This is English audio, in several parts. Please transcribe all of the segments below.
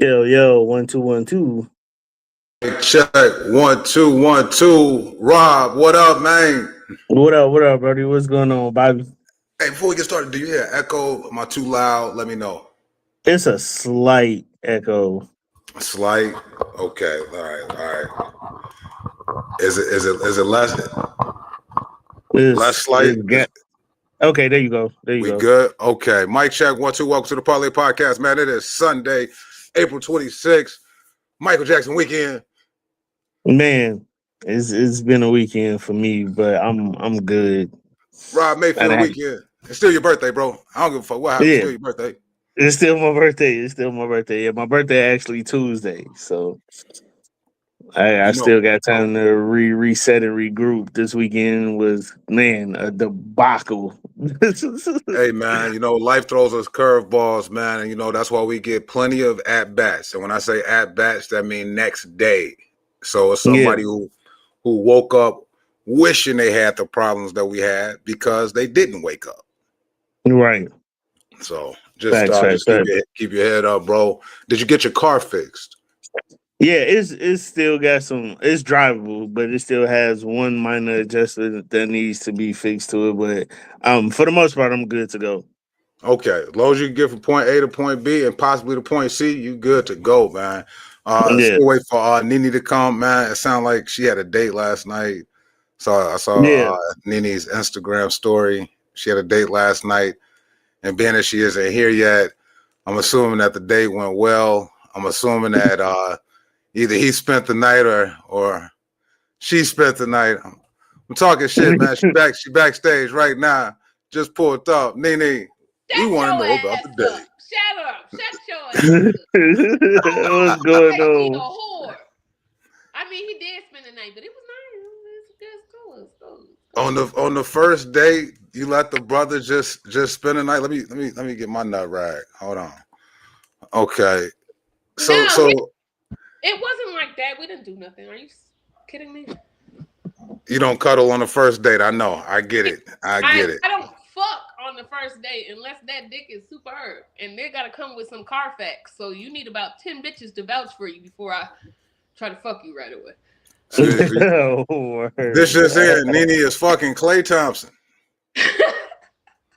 Yo, yo, 1 2 1 2. Check 1 2 1 2. Rob, what up, man? What up, buddy? What's going on, Bobby? Hey, before we get started, do you hear echo? Am I too loud? Let me know. It's a slight echo. Slight. Okay. All right. Is it less slight? Okay, there you go. We good? Okay. Mic check 1 2. Welcome to the Parlay Podcast, man. It is Sunday, April 26th. Michael Jackson weekend. Man, it's been a weekend for me, but I'm good. Rob Mayfield weekend. It's still your birthday, bro. I don't give a fuck what happened. Yeah. It's still your birthday. It's still my birthday. Yeah, my birthday actually Tuesday, so I still got time to reset and regroup. This weekend was, man, a debacle. Hey, man, life throws us curveballs, man. And, that's why we get plenty of at-bats. And when I say at-bats, that means next day. So it's somebody who woke up wishing they had the problems that we had because they didn't wake up. Right. So just keep your head up, bro. Did you get your car fixed? Yeah, it's still got it's drivable, but it still has one minor adjustment that needs to be fixed to it. But for the most part, I'm good to go. Okay. As long as you can get from point A to point B and possibly to point C, you good to go, man. Still wait for NiNi to come, man. It sounded like she had a date last night. So I saw NiNi's Instagram story. She had a date last night. And being that she isn't here yet, I'm assuming that the date went well. I'm assuming that either he spent the night or she spent the night. I'm talking shit, man. She backstage right now. Just pulled up. NiNi, we want to know about the date. Shut up. Shut your ass up. What's going on? He a whore. I mean, he did spend the night, but it was nice. It's cool. On the first date, you let the brother just spend the night. Let me get my nut rag. Hold on. Okay. So it wasn't like that. We didn't do nothing. Are you kidding me? You don't cuddle on the first date. I know. I get it. I don't fuck on the first date unless that dick is superb. And they got to come with some Carfax. So you need about 10 bitches to vouch for you before I try to fuck you right away. This just in. NiNi is fucking Klay Thompson.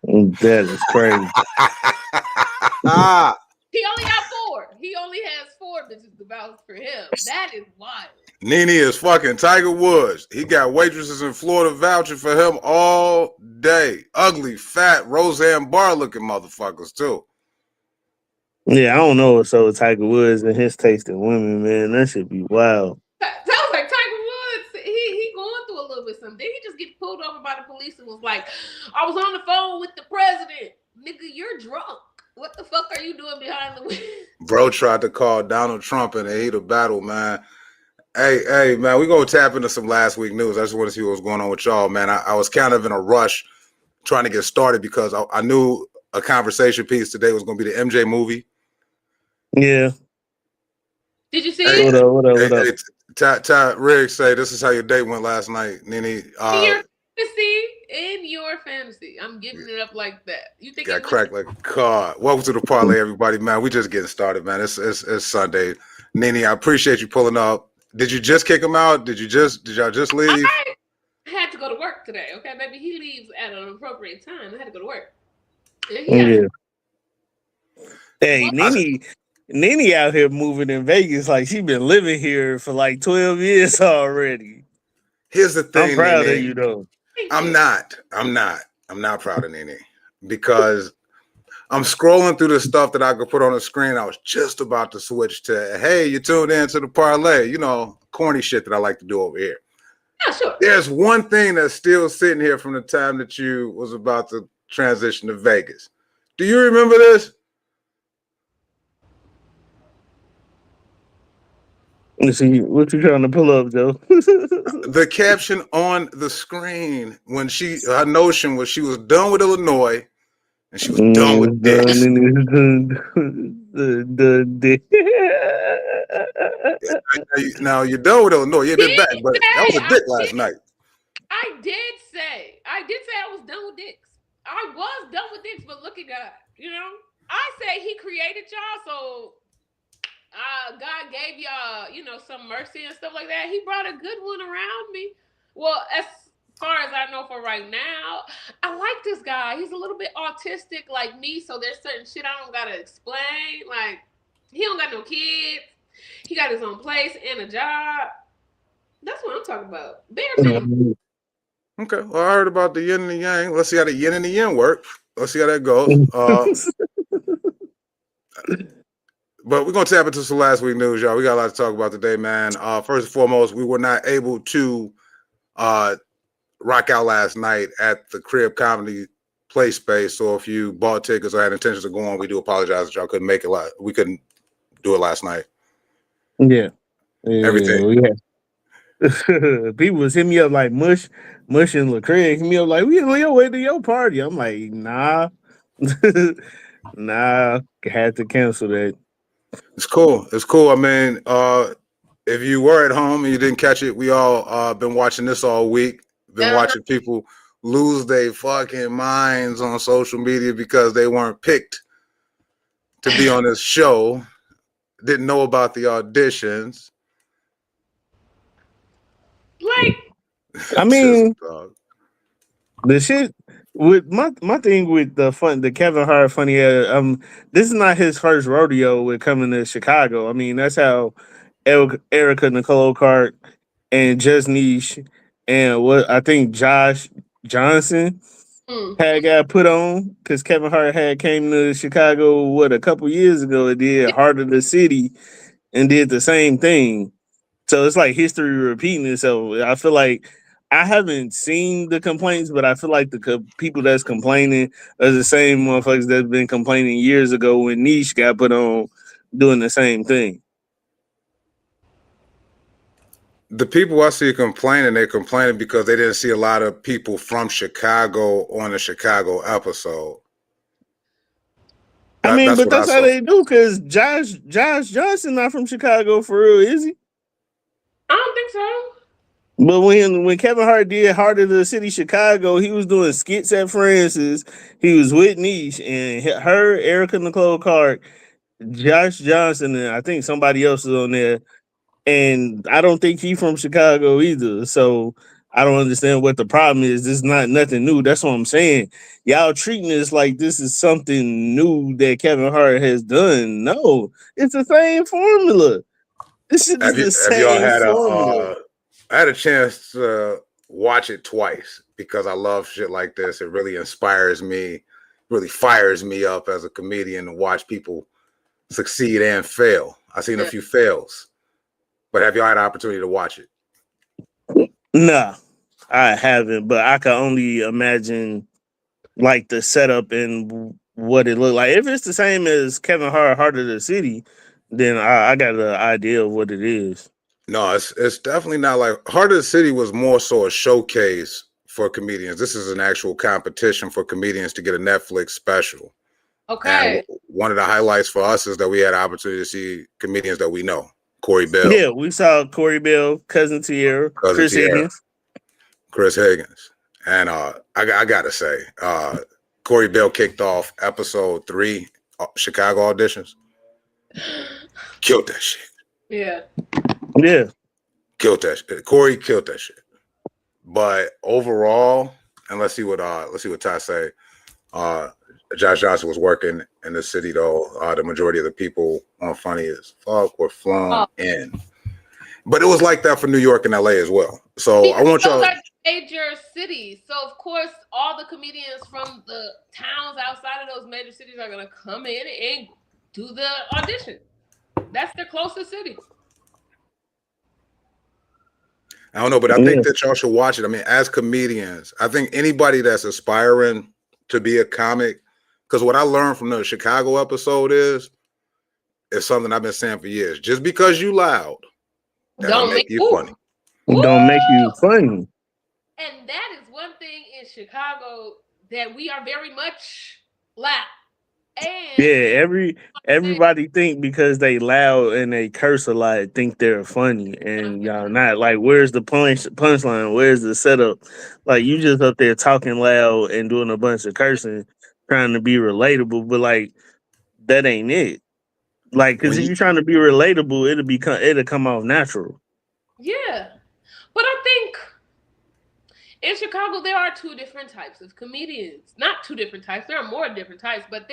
That is crazy. He only got 4. He only has 4 bitches to vouch for him. That is wild. NiNi is fucking Tiger Woods. He got waitresses in Florida vouching for him all day. Ugly, fat, Roseanne Barr looking motherfuckers too. Yeah, I don't know. So Tiger Woods and his taste in women, man, that should be wild. Sounds like Tiger Woods. He going through a little bit something. Did he just get pulled over by the police and was like, I was on the phone with the president. Nigga, you're drunk. What the fuck are you doing behind the wheel? Bro tried to call Donald Trump in the heat of battle, man. Hey, man, we're going to tap into some last week news. I just want to see what was going on with y'all, man. I was kind of in a rush trying to get started because I knew a conversation piece today was going to be the MJ movie. Yeah. Did you see it? What up? Ty Riggs say this is how your date went last night, NiNi. In your fantasy. I'm giving it up like that. You think got cracked like a car. Welcome to the parlay, everybody, man. We just getting started, man. It's Sunday. NiNi, I appreciate you pulling up. Did you just kick him out? Did y'all just leave? I had to go to work today. Okay, baby. He leaves at an appropriate time. I had to go to work. Yeah. Hey, NiNi out here moving in Vegas like she been living here for like 12 years already. Here's the thing. I'm proud NiNi. of you though. I'm not proud of NiNi because I'm scrolling through the stuff that I could put on the screen. I was just about to switch to, hey, you tuned in to the parlay, corny shit that I like to do over here. Yeah, sure. There's one thing that's still sitting here from the time that you was about to transition to Vegas. Do you remember this? Let's see, what you trying to pull up, Joe? The caption on the screen when her notion was she was done with Illinois and she was done with dicks. Now you're done with Illinois. You've been back, but that was a dick last night. I did say I was done with dicks. I was done with dicks, but look at God. I say he created y'all, so God gave y'all, some mercy and stuff like that. He brought a good one around me. Well, as far as I know for right now, I like this guy. He's a little bit autistic like me, so there's certain shit I don't gotta explain. Like, he don't got no kids. He got his own place and a job. That's what I'm talking about. Bare minimum. Okay. Well, I heard about the yin and the yang. Let's see how the yin and the yang work. Let's see how that goes. But we're going to tap into some last week news, y'all. We got a lot to talk about today, man. First and foremost, we were not able to rock out last night at the Crib Comedy Play Space. So if you bought tickets or had intentions of going, we do apologize that y'all couldn't make it. We couldn't do it last night. Yeah. Everything. Yeah. People was hitting me up like Mush and LaCraig. Hitting me up like, we on your way to your party. I'm like, nah. Nah. Had to cancel that. It's cool. I mean, if you were at home and you didn't catch it, we all been watching this all week. Been watching people lose their fucking minds on social media because they weren't picked to be on this show. Didn't know about the auditions. Like, I mean, the shit with my thing with the Kevin Hart funny. This is not his first rodeo with coming to Chicago. I mean, that's how Erica Nicole Cart and Just Niche and what I think Josh Johnson had got put on because Kevin Hart had came to Chicago a couple years ago and did Heart of the City and did the same thing. So it's like history repeating itself. I feel like I haven't seen the complaints, but I feel like the people that's complaining are the same motherfuckers that's been complaining years ago when Niche got put on doing the same thing. The people I see complaining, they're complaining because they didn't see a lot of people from Chicago on the Chicago episode. That's how they do, because Josh Johnson not from Chicago for real, is he? I don't think so. But when Kevin Hart did Heart of the City Chicago, he was doing skits at Francis. He was with Niche and her, Erica Nicole Cart, Josh Johnson, and I think somebody else is on there. And I don't think he's from Chicago either. So I don't understand what the problem is. This is not nothing new. That's what I'm saying. Y'all treating this like this is something new that Kevin Hart has done. No, it's the same formula. This is the same formula. I had a chance to watch it twice because I love shit like this. It really inspires me, really fires me up as a comedian to watch people succeed and fail. I've seen a few fails, but have y'all had an opportunity to watch it? No, I haven't, but I can only imagine like the setup and what it looked like. If it's the same as Kevin Hart, Heart of the City, then I got an idea of what it is. No, it's definitely not like Heart of the City was more so a showcase for comedians. This is an actual competition for comedians to get a Netflix special. Okay. And one of the highlights for us is that we had an opportunity to see comedians that we know. Corey Bell. Yeah, we saw Corey Bell, Cousin Tierra, Chris Higgins. And I gotta say, Corey Bell kicked off episode 3, Chicago auditions. Killed that shit. Yeah. Killed that shit. Corey killed that shit. But overall, and let's see what Ty say. Josh Johnson was working in the city though. The majority of the people on Funny as Fuck were flown in. But it was like that for New York and LA as well. So I want y'all. Those are major cities. So of course all the comedians from the towns outside of those major cities are gonna come in and do the audition. That's their closest city. I don't know, but I think that y'all should watch it. I mean, as comedians, I think anybody that's aspiring to be a comic, because what I learned from the Chicago episode is something I've been saying for years. Just because you loud, that don't make you funny. Don't make you funny. And that is one thing in Chicago that we are very much loud. And everybody think because they loud and they curse a lot, think they're funny, and y'all not. Like, where's the punchline? Where's the setup? Like, you just up there talking loud and doing a bunch of cursing, trying to be relatable, but like that ain't it. Like, because if you're trying to be relatable, it'll come off natural. Yeah, but I think in Chicago there are two different types of comedians. Not two different types. There are more different types, but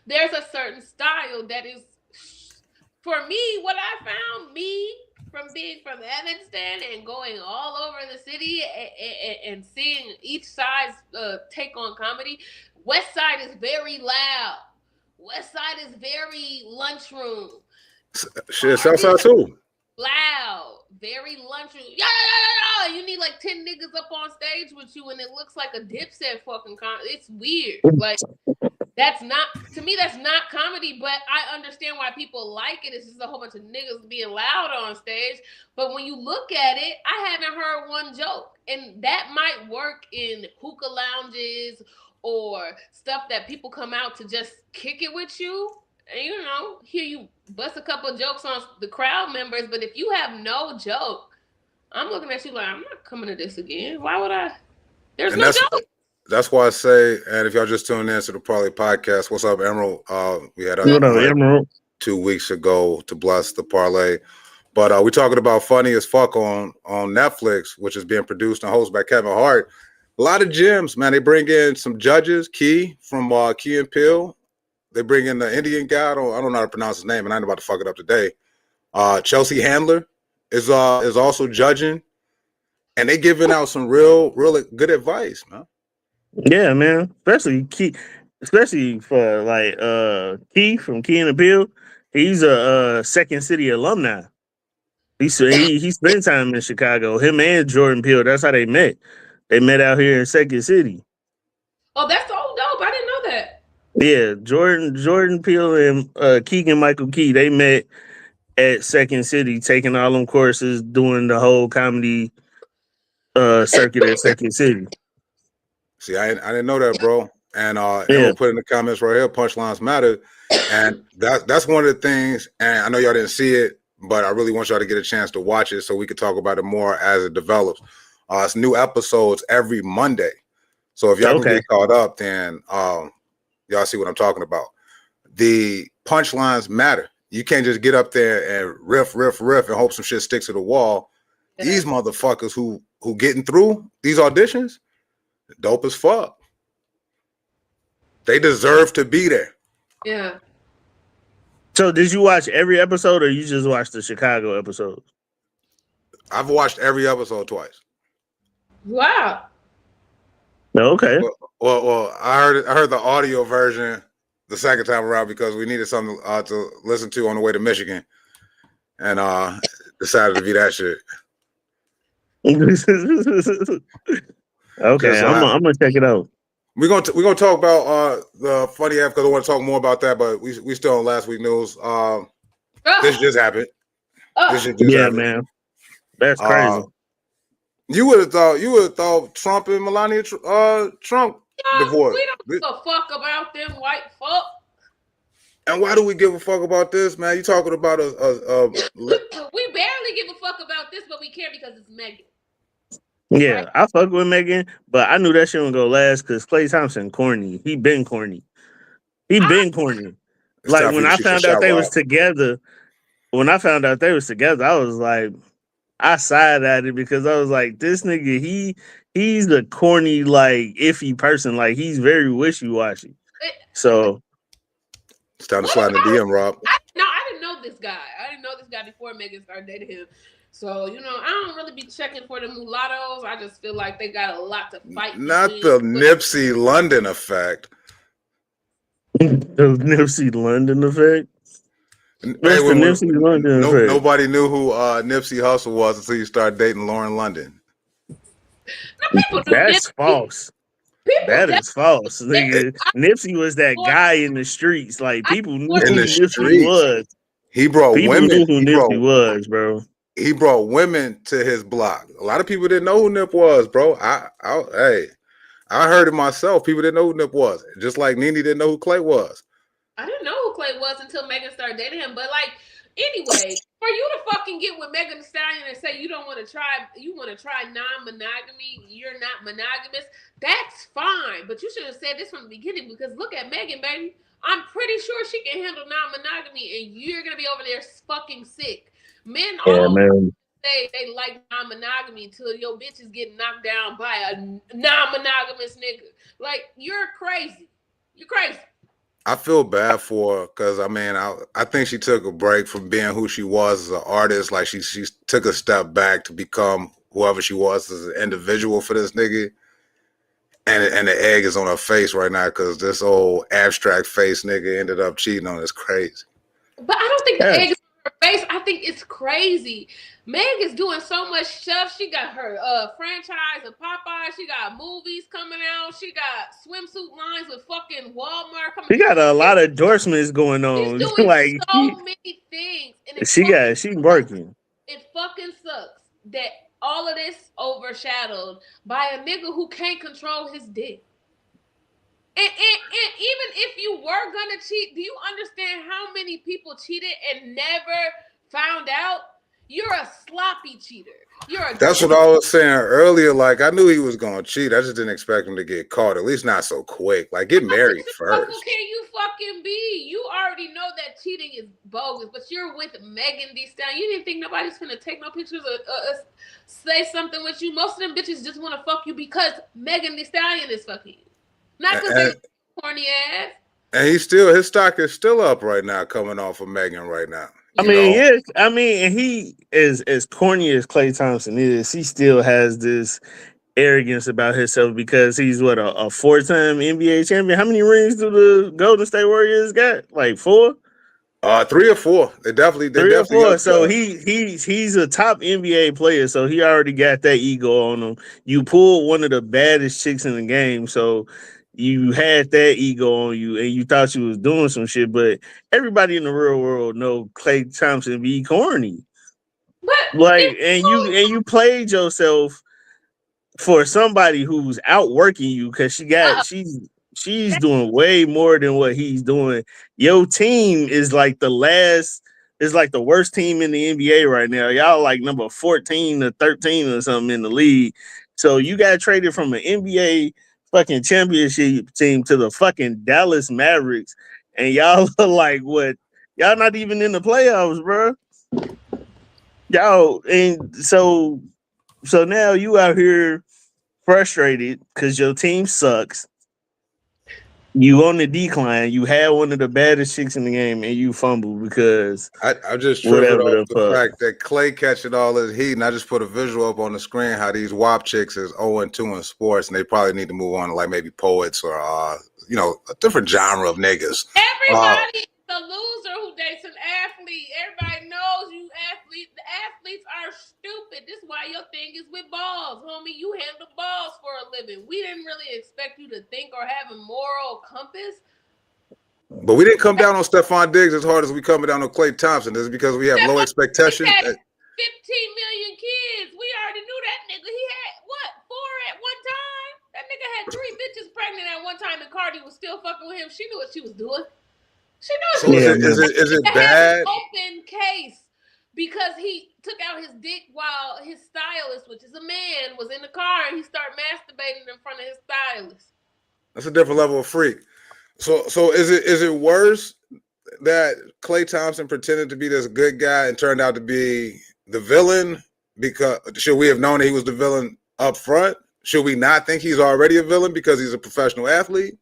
there's a certain style that is, for me, what I found from being from Evanston and going all over the city and seeing each side's take on comedy. West Side is very loud. West Side is very lunchroom. Shit, Southside too. Loud, very lunchroom. Yeah. You need like 10 niggas up on stage with you, and it looks like a Dipset fucking It's weird. Like, that's not, to me, that's not comedy, but I understand why people like it. It's just a whole bunch of niggas being loud on stage. But when you look at it, I haven't heard one joke. And that might work in hookah lounges or stuff that people come out to just kick it with you. And, you know, hear you bust a couple of jokes on the crowd members. But if you have no joke, I'm looking at you like, I'm not coming to this again. Why would I? There's no joke. That's why I say, and if y'all just tuned in to the Parlay Podcast, what's up, Emerald? We had Emerald 2 weeks ago to bless the parlay. But we're talking about Funny as Fuck on Netflix, which is being produced and hosted by Kevin Hart. A lot of gems, man. They bring in some judges, Key from Key and Peele. They bring in the Indian guy. I don't know how to pronounce his name, and I ain't about to fuck it up today. Chelsea Handler is also judging, and they giving out some real good advice, man. Yeah, man. Especially for like Key from Key and Peele. He's a Second City alumni. He spent time in Chicago. Him and Jordan Peele. That's how they met. They met out here in Second City. Oh, that's so dope. I didn't know that. Yeah, Jordan Peele and Keegan-Michael Key, they met at Second City, taking all them courses, doing the whole comedy circuit at Second City. See, I didn't know that, bro. And Emma put in the comments right here, punchlines matter. And that's one of the things, and I know y'all didn't see it, but I really want y'all to get a chance to watch it so we can talk about it more as it develops. It's new episodes every Monday. So if y'all can get caught up, then y'all see what I'm talking about. The punchlines matter. You can't just get up there and riff and hope some shit sticks to the wall. These motherfuckers who getting through these auditions, dope as fuck. They deserve to be there. Yeah. So did you watch every episode or you just watched the Chicago episodes? I've watched every episode twice. Wow. Okay. Well, I heard the audio version the second time around because we needed something to listen to on the way to Michigan, and decided to be that shit. Okay, I'm gonna check it out. We're gonna talk about the funny app because I want to talk more about that, but we still on last week news. This just happened. This shit just happened. Man, that's crazy. You would have thought Trump and Melania Trump divorced. We don't give a fuck about them white folk. And why do we give a fuck about this, man? You talking about We barely give a fuck about this, but we care because it's Megan. Yeah, right? I fuck with Megan, but I knew that shit would go last because Klay Thompson corny. He been corny. Like when I found out they was together, I was like, I side-eyed because I was like, this nigga, he's the corny, like, iffy person. Like, he's very wishy-washy. So it's time to slide in the DM, Rob. I didn't know this guy. I didn't know this guy before Megan started dating him. So, I don't really be checking for the mulattoes. I just feel like they got a lot to fight. Not the Nipsey London effect. The Nipsey London effect? Nobody knew who Nipsey Hussle was until you started dating Lauren London. That's false. That is false. Nigga, Nipsey was that guy in the streets. Like, people knew who Nipsey was. He brought women. Knew who Nipsey was, bro. He brought women to his block. A lot of people didn't know who Nip was, bro. I heard it myself. People didn't know who Nip was. Just like NiNi didn't know who Clay was. I didn't know who Clay was until Megan started dating him. But, like, anyway, For you to fucking get with Megan Thee Stallion and say you don't want to try, you want to try non-monogamy, you're not monogamous, that's fine. But you should have said this from the beginning because look at Megan, baby. I'm pretty sure she can handle non-monogamy and you're going to be over there fucking sick. Men always say they like non-monogamy till your bitch is getting knocked down by a non-monogamous nigga. Like, you're crazy. You're crazy. I feel bad for her because I think she took a break from being who she was as an artist. Like she took a step back to become whoever she was as an individual for this nigga. And the egg is on her face right now because this old abstract face nigga ended up cheating on. It's crazy. But I don't think the egg is on her face. I think it's crazy. Meg is doing so much stuff. She got her franchise of Popeye. She got movies coming out. She got swimsuit lines with fucking Walmart coming. She got a lot of endorsements going on. She's doing like, so many things. And she working. It fucking sucks that all of this overshadowed by a nigga who can't control his dick. And even if you were gonna cheat, do you understand how many people cheated and never found out? You're a sloppy cheater. That's what I was saying earlier. Like, I knew he was gonna cheat. I just didn't expect him to get caught. At least not so quick. Like, get married first. Who can you fucking be? You already know that cheating is bogus, but you're with Megan Thee Stallion. You didn't think nobody's gonna take no pictures or say something with you. Most of them bitches just want to fuck you because Megan Thee Stallion is fucking you, not because they're corny ass. And his stock is still up right now, coming off of Megan right now. And he is as corny as Klay Thompson is. He still has this arrogance about himself because he's a 4-time NBA champion. How many rings do the Golden State Warriors got? Like 4? 3 or 4. They definitely 3 or 4. So he's a top NBA player. So he already got that ego on him. You pulled one of the baddest chicks in the game. So you had that ego on you and you thought you was doing some shit, but everybody in the real world know Klay Thompson be corny. And you played yourself for somebody who's outworking you because she's doing way more than what he's doing. Your team is like the worst team in the NBA right now. Y'all like number 14 to 13 or something in the league. So you got traded from an NBA fucking championship team to the fucking Dallas Mavericks, and y'all are like what? Y'all not even in the playoffs, bro. Y'all, and so now you out here frustrated because your team sucks. You on the decline. You had one of the baddest chicks in the game, and you fumble because I just tripped off the fact that Klay catching all his heat, and I just put a visual up on the screen how these WAP chicks is 0-2 in sports, and they probably need to move on to like maybe poets or a different genre of niggas. Everybody is a loser who dates an athlete. Everybody knows you athletes. The athletes are stupid. This is why your thing is with balls, homie. You handle balls for a living. We didn't really expect you to think or have a moral compass. But we didn't come down on Stephon Diggs as hard as we coming down on Klay Thompson. This is because we have low expectations. 15 million kids. We already knew that nigga. He had, 4 at one time? That nigga had 3 bitches pregnant at one time and Cardi was still fucking with him. She knew what she was doing. She knows. Is it bad? An open case because he took out his dick while his stylist, which is a man, was in the car and he started masturbating in front of his stylist. That's a different level of freak. So is it worse that Klay Thompson pretended to be this good guy and turned out to be the villain? Because should we have known that he was the villain up front? Should we not think he's already a villain because he's a professional athlete?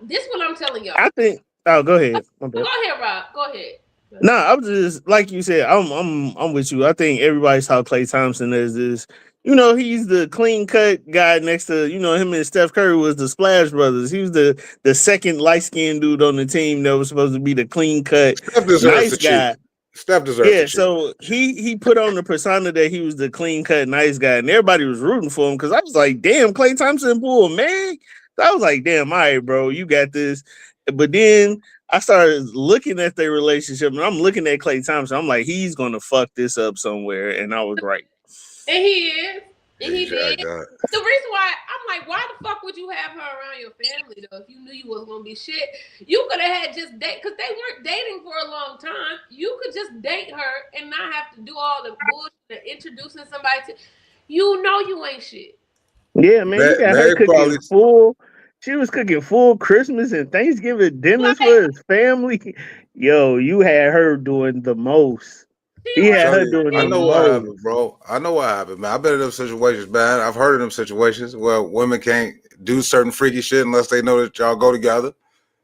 This is what I'm telling y'all. I think. Oh, go ahead. Go ahead, Rob. Go ahead. No, I'm just like you said. I'm with you. I think everybody saw Klay Thompson as this. He's the clean cut guy next to him and Steph Curry was the Splash Brothers. He was the second light skinned dude on the team that was supposed to be the clean cut nice guy. Steph deserves. Yeah, so he put on the persona that he was the clean cut nice guy, and everybody was rooting for him because I was like, damn, Klay Thompson pulled man. So I was like, damn, all right, bro, you got this. But then I started looking at their relationship, and I'm looking at Klay Thompson. I'm like, he's gonna fuck this up somewhere, and I was right. And he is. And he did. The reason why I'm like, why the fuck would you have her around your family though? If you knew you was gonna be shit, you could have had just date because they weren't dating for a long time. You could just date her and not have to do all the bullshit of introducing somebody to. You know you ain't shit. Yeah, man, you got her cooking full. She was cooking full Christmas and Thanksgiving dinners for his family. Yo, you had her doing the most. He had her doing the most. I know what happened, bro. I know what happened, man. I've been in them situations, man. I've heard of them situations where women can't do certain freaky shit unless they know that y'all go together.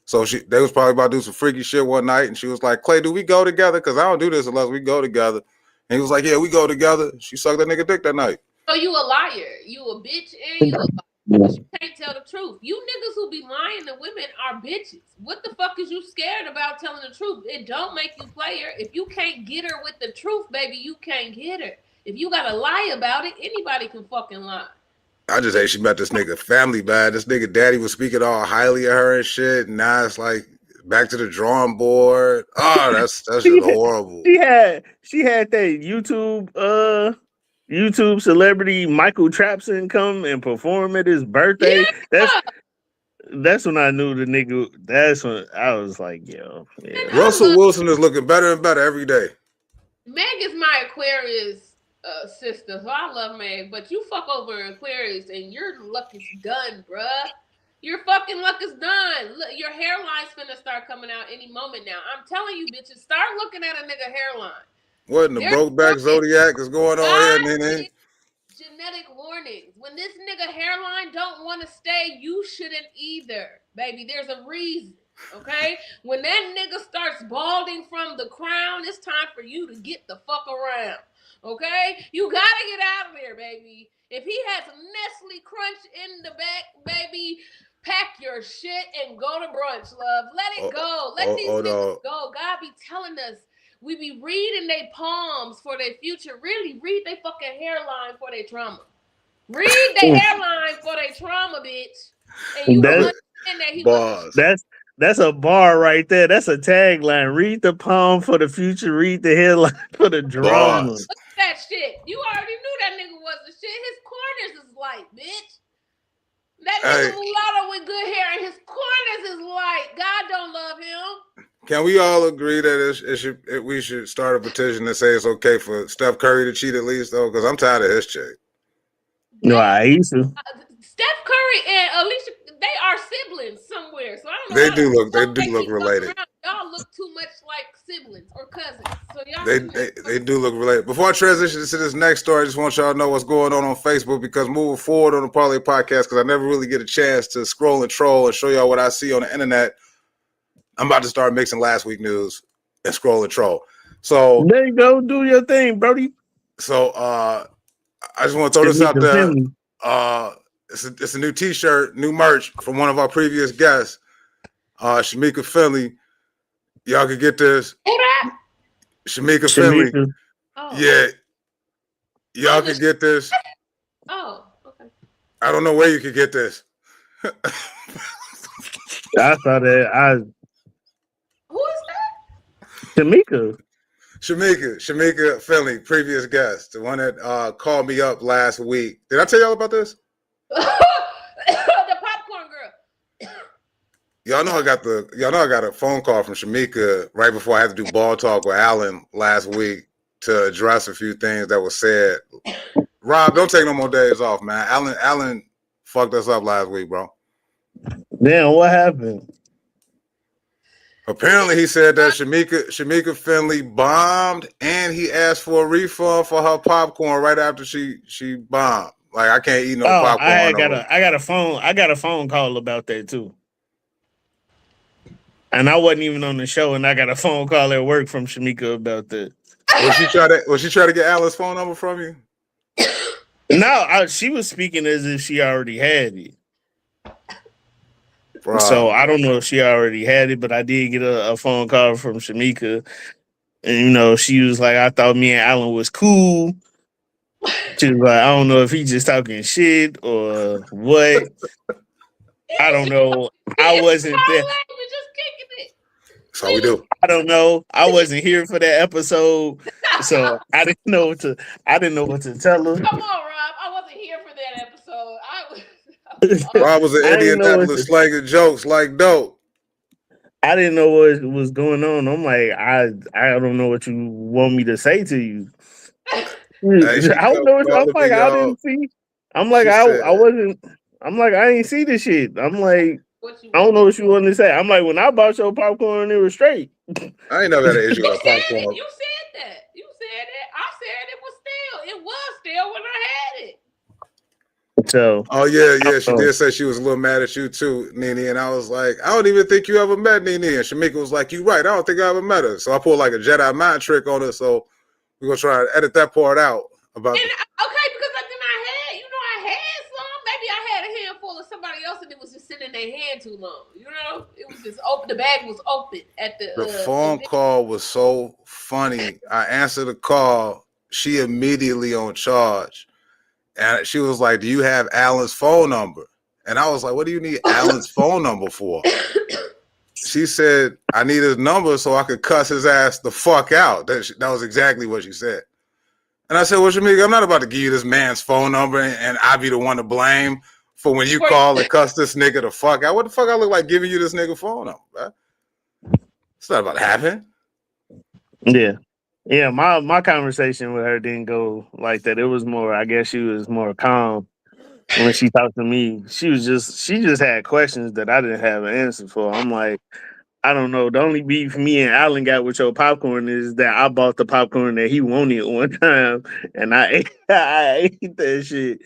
So they was probably about to do some freaky shit one night, and she was like, Clay, do we go together? Because I don't do this unless we go together. And he was like, yeah, we go together. She sucked that nigga dick that night. So you a liar. You a bitch and you a liar. Because you can't tell the truth. You niggas who be lying to women are bitches. What the fuck is you scared about telling the truth? It don't make you play her. If you can't get her with the truth, baby, you can't get her. If you gotta lie about it, anybody can fucking lie. I just hate she met this nigga family bad. This nigga daddy was speaking all highly of her and shit. And now it's like back to the drawing board. Oh, that's just horrible. She had that YouTube celebrity Michael Trapson come and perform at his birthday. Yeah. That's when I knew the nigga. That's when I was like, yo. Yeah. Russell Wilson is looking better and better every day. Meg is my Aquarius sister, so I love Meg. But you fuck over Aquarius and your luck is done, bruh. Your fucking luck is done. Look, your hairline's finna start coming out any moment now. I'm telling you, bitches, start looking at a nigga hairline. What in the Brokeback Zodiac is going on here, NiNi? Genetic warnings. When this nigga hairline don't want to stay, you shouldn't either, baby. There's a reason, okay? When that nigga starts balding from the crown, it's time for you to get the fuck around, okay? You gotta get out of there, baby. If he has Nestle Crunch in the back, baby, pack your shit and go to brunch, love. Let it go. Let these niggas go. God be telling us. We be reading their palms for their future. Really, read their fucking hairline for their trauma. Read their hairline for their trauma, bitch. And you understand that he was. That's a bar right there. That's a tagline. Read the palm for the future. Read the hairline for the drama. Look at that shit. You already knew that nigga was the shit. His corners is light, bitch. That nigga mulatto with good hair and his corners is light. God don't love him. Can we all agree that we should start a petition that say it's okay for Steph Curry to cheat at least, though? Because I'm tired of his chick. No, I used to. Steph Curry and Alicia, they are siblings somewhere. So I don't know. They do look related. Y'all look too much like siblings or cousins. So y'all they do look related. Before I transition to this next story, I just want y'all to know what's going on Facebook, because moving forward on the Parlay Podcast, because I never really get a chance to scroll and troll and show y'all what I see on the internet. I'm about to start mixing last week news and scroll and troll. So there you go, do your thing, Brody. So I just want to throw this out there. It's a new T-shirt, new merch from one of our previous guests, Shamika Finley. Y'all can get this. Shamika Finley. Oh. Yeah. Y'all can get this. Oh, okay. I don't know where you could get this. I saw that. Who is that? Shamika Finley, previous guest, the one that called me up last week. Did I tell y'all about this? The popcorn girl. Y'all know I got a phone call from Shamika right before I had to do ball talk with Alan last week to address a few things that were said. Rob, don't take no more days off, man. Alan fucked us up last week, bro. Damn, what happened? Apparently, he said that Shamika Finley bombed, and he asked for a refund for her popcorn right after she bombed. Like, I can't eat no popcorn. I got a phone call about that too. And I wasn't even on the show, and I got a phone call at work from Shamika about that. Was she try to get Alan's phone number from you? No, she was speaking as if she already had it. Bro. So I don't know if she already had it, but I did get a phone call from Shamika, and she was like, "I thought me and Alan was cool." She was like, "I don't know if he just talking shit or what. I don't know. I wasn't there." That's how we do. I don't know. I wasn't here for that episode, so I didn't know what to tell her. Come on, Rob. I wasn't here Rob was in I didn't know Indianapolis slanging jokes like dope. I didn't know what was going on. I'm like, I don't know what you want me to say to you. Hey, she I don't kept know. I'm calling like, me, I y'all. didn't see. I'm like, She I said, wasn't. I'm like, I ain't see this shit. I'm like, What you I don't want? know what you want to say. I'm like, when I bought your popcorn, it was straight. I ain't never had an issue You with said popcorn. it. You said that. You said it. I said it was stale. It was stale when I had it. So, Oh yeah, she did say she was a little mad at you too, NiNi, and I was like, I don't even think you ever met NiNi, and Shamika was like, you right, I don't think I ever met her. So I pulled like a Jedi mind trick on her, so we're gonna try to edit that part out about. Okay, because then I had some. Maybe I had a handful of somebody else, and it was just sitting in their hand too long. It was just open. The bag was open at the phone call was so funny. I answered the call. She immediately on charge. And she was like, do you have Alan's phone number? And I was like, what do you need Alan's phone number for? She said, I need his number so I could cuss his ass the fuck out. That was exactly what she said. And I said, what you mean? I'm not about to give you this man's phone number and I be the one to blame for when you call and cuss this nigga the fuck out. What the fuck I look like giving you this nigga phone number, bro? It's not about to happen. Yeah. Yeah, my conversation with her didn't go like that. It was more, I guess she was more calm when she talked to me. She just had questions that I didn't have an answer for. I'm like, I don't know. The only beef me and Alan got with your popcorn is that I bought the popcorn that he wanted one time and I ate that shit.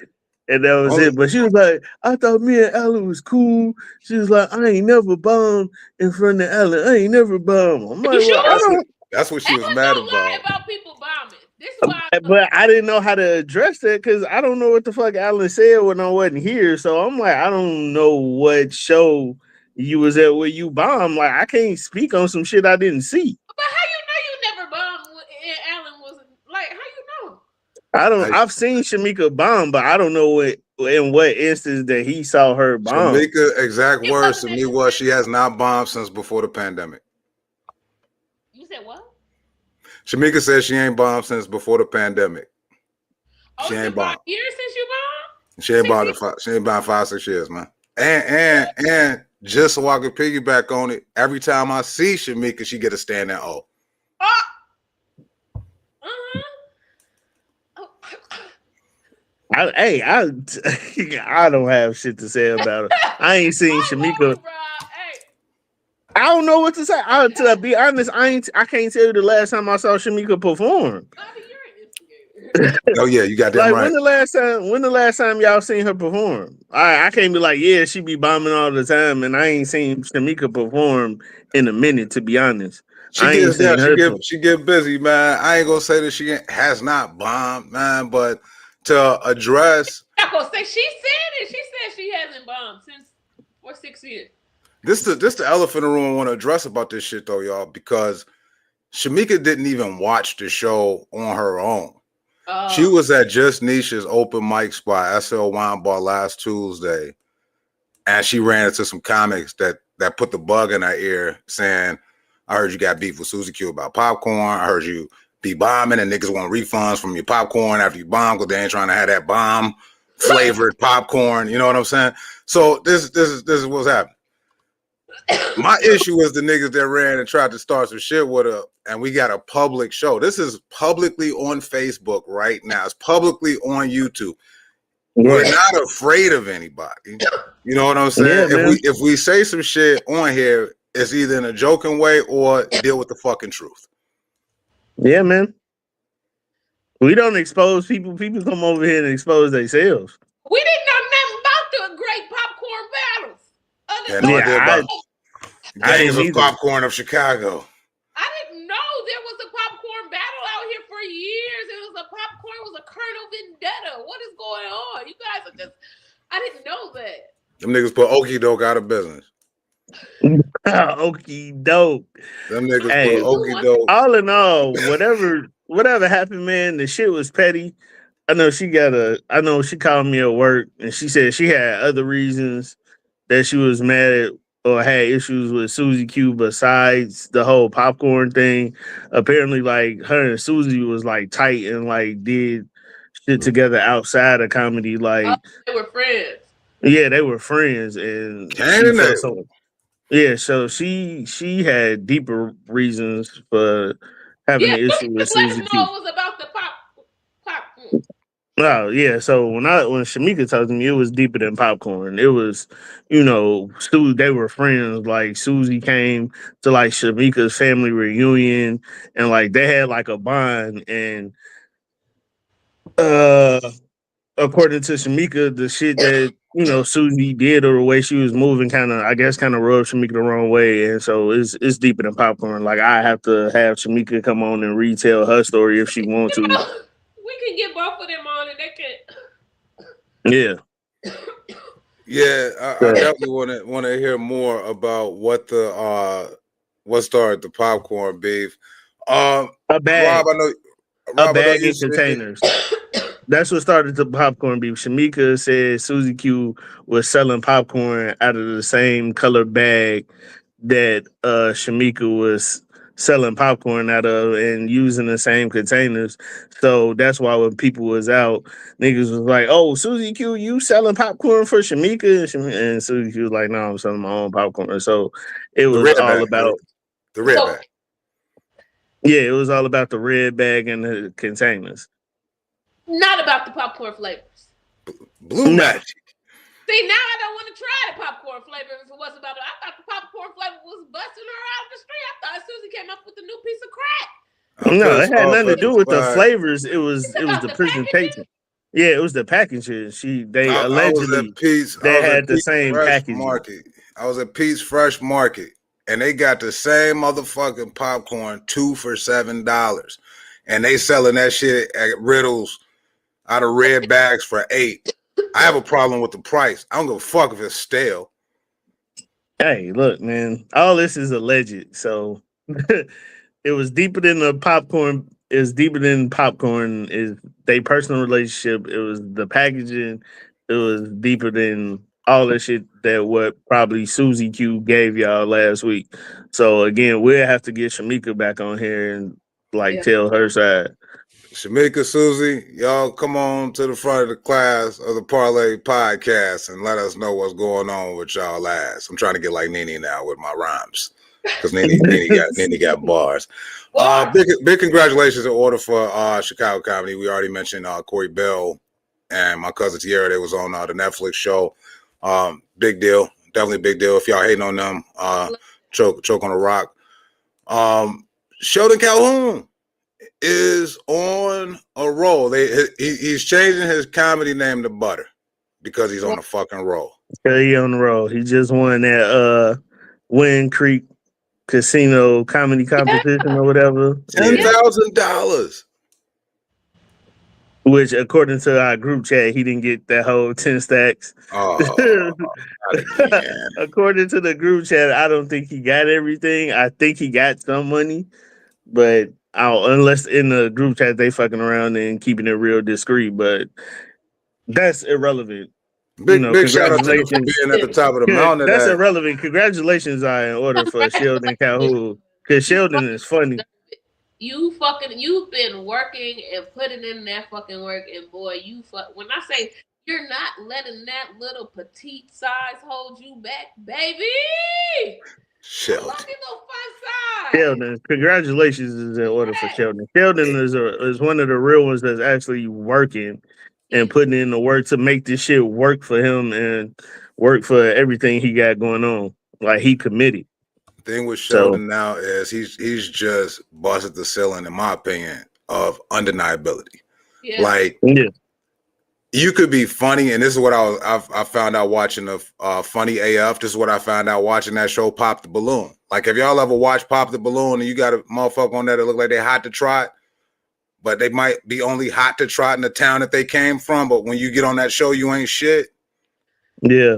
And that was it. But she was like, I thought me and Alan was cool. She was like, I ain't never bombed in front of Alan. I ain't never bombed. I'm like, well, I don't. That's what she was mad about. Lie about people bombing. This is why. But I didn't know how to address that because I don't know what the fuck Alan said when I wasn't here. So I'm like, I don't know what show you was at where you bombed. Like, I can't speak on some shit I didn't see. But how you know you never bombed and Alan wasn't like? How you know? I've seen Shamika bomb, but I don't know in what instance that he saw her bomb. Shamika exact words to me was she has not bombed since before the pandemic. You said what? Shamika says she ain't bombed since before the pandemic. Oh, she ain't bombed. 5 years since you bombed? She ain't bombed. She ain't bombed 5-6 years, man. And just so I can piggyback on it, every time I see Shamika, she get a standing O. I don't have shit to say about it. I ain't seen Shamika. I don't know what to say. To be honest, I can't tell you the last time I saw Shamika perform. Oh yeah, you got that right. When the last time y'all seen her perform? I can't be like, yeah, she be bombing all the time, and I ain't seen Shamika perform in a minute. To be honest, she get busy, man. I ain't gonna say that she has not bombed, man, but to address, I'm gonna say she said it. She said she hasn't bombed since for 6 years. This the elephant in the room I want to address about this shit though, y'all, because Shamika didn't even watch the show on her own. She was at Just Nisha's open mic spot, SL Wine Bar, last Tuesday, and she ran into some comics that put the bug in her ear saying, I heard you got beef with Susie Q about popcorn. I heard you be bombing and niggas want refunds from your popcorn after you bomb because they ain't trying to have that bomb flavored popcorn. You know what I'm saying? So this is what's happening. My issue is the niggas that ran and tried to start some shit with her, and we got a public show. This is publicly on Facebook right now. It's publicly on YouTube. Yeah. We're not afraid of anybody. You know what I'm saying? Yeah, if we say some shit on here, it's either in a joking way or deal with the fucking truth. Yeah, man. We don't expose people. People come over here and expose themselves. We didn't know nothing about the great popcorn battles. Gangs of popcorn of Chicago. I didn't know there was a popcorn battle out here for years. It was a Colonel Vendetta. What is going on? You guys are just, I didn't know that. Them niggas put Okie Doke out of business. Okie Doke. Them niggas put Okie Doke. All in all, whatever happened, man, the shit was petty. I know she called me at work and she said she had other reasons that she was mad at or had issues with Susie Q besides the whole popcorn thing. Apparently, like, her and Susie was like tight and like did shit together outside of comedy. Like, they were friends. Yeah, they were friends, and she felt so. Yeah, so she had deeper reasons for having Yeah, an issue with just let us Susie know Q. it was about the pop. Oh yeah, so when Shamika talked to me, it was deeper than popcorn. It was, they were friends. Like Susie came to like Shamika's family reunion, and like they had like a bond. And uh, according to Shamika, the shit that Susie did or the way she was moving, I guess, kind of rubbed Shamika the wrong way. And so it's deeper than popcorn. Like I have to have Shamika come on and retell her story if she wants to. We can get both of them on, and they can. Yeah. Yeah, I definitely want to hear more about what started the popcorn beef. A bag. Rob, I know. A Rob, I know bag you in containers. That's what started the popcorn beef. Shamika said Susie Q was selling popcorn out of the same color bag that Shamika was selling popcorn out of and using the same containers. So that's why when people was out, niggas was like, "Oh, Susie Q, you selling popcorn for Shamika?" And Susie Q was like, "No, I'm selling my own popcorn." So it was all about the red bag. Yeah, it was all about the red bag and the containers. Not about the popcorn flavors. Blue Magic. See, now I don't want to try the popcorn flavor if it wasn't about it. I thought the popcorn flavor was busting her out of the street. I thought Susie came up with a new piece of crack. No, it had nothing to do with the flavors. It was the presentation. Yeah, it was the packaging. They allegedly had the same packaging. I was at Pete's Fresh Market, and they got the same motherfucking popcorn 2 for $7, and they selling that shit at Riddles out of red bags for $8. I have a problem with the price. I don't give a fuck if it's stale. Hey, look, man, all this is alleged. So it was deeper than the popcorn. It's deeper than popcorn. Is their personal relationship. It was the packaging. It was deeper than all that shit that what probably Susie Q gave y'all last week. So again, we'll have to get Shamika back on here and tell her side. Shamika, Susie, y'all come on to the front of the class of the Parlay Podcast and let us know what's going on with y'all ass. I'm trying to get like NiNi now with my rhymes because NiNi got bars. Big congratulations in order for Chicago Comedy. We already mentioned Corey Bell and my cousin Tierra. They was on the Netflix show. Big deal, definitely a big deal. If y'all hating on them, choke on a rock. Sheldon Calhoun is on a roll. He's changing his comedy name to Butter because he's on a fucking roll. Yeah, he on the roll. He just won that Wind Creek Casino comedy competition or whatever. $10,000. Which, according to our group chat, he didn't get that whole 10 stacks. According to the group chat, I don't think he got everything. I think he got some money, but unless in the group chat they fucking around and keeping it real discreet, but that's irrelevant. Big shout out to him for being at the top of the mountain. That's irrelevant. Congratulations are in order for Sheldon Calhoun because Sheldon is funny. You've been working and putting in that fucking work, and boy, when I say you're not letting that little petite size hold you back, baby. Sheldon. Sheldon, congratulations is in order for Sheldon. Sheldon is one of the real ones that's actually working and putting in the work to make this shit work for him and work for everything he got going on. Like he committed. The thing with Sheldon now is he's just busted the ceiling, in my opinion, of undeniability. Yeah. You could be funny, and this is what I found out watching the Funny AF. This is what I found out watching that show Pop the Balloon. Like, have y'all ever watched Pop the Balloon and you got a motherfucker on there that look like they hot to trot, but they might be only hot to trot in the town that they came from, but when you get on that show, you ain't shit? Yeah.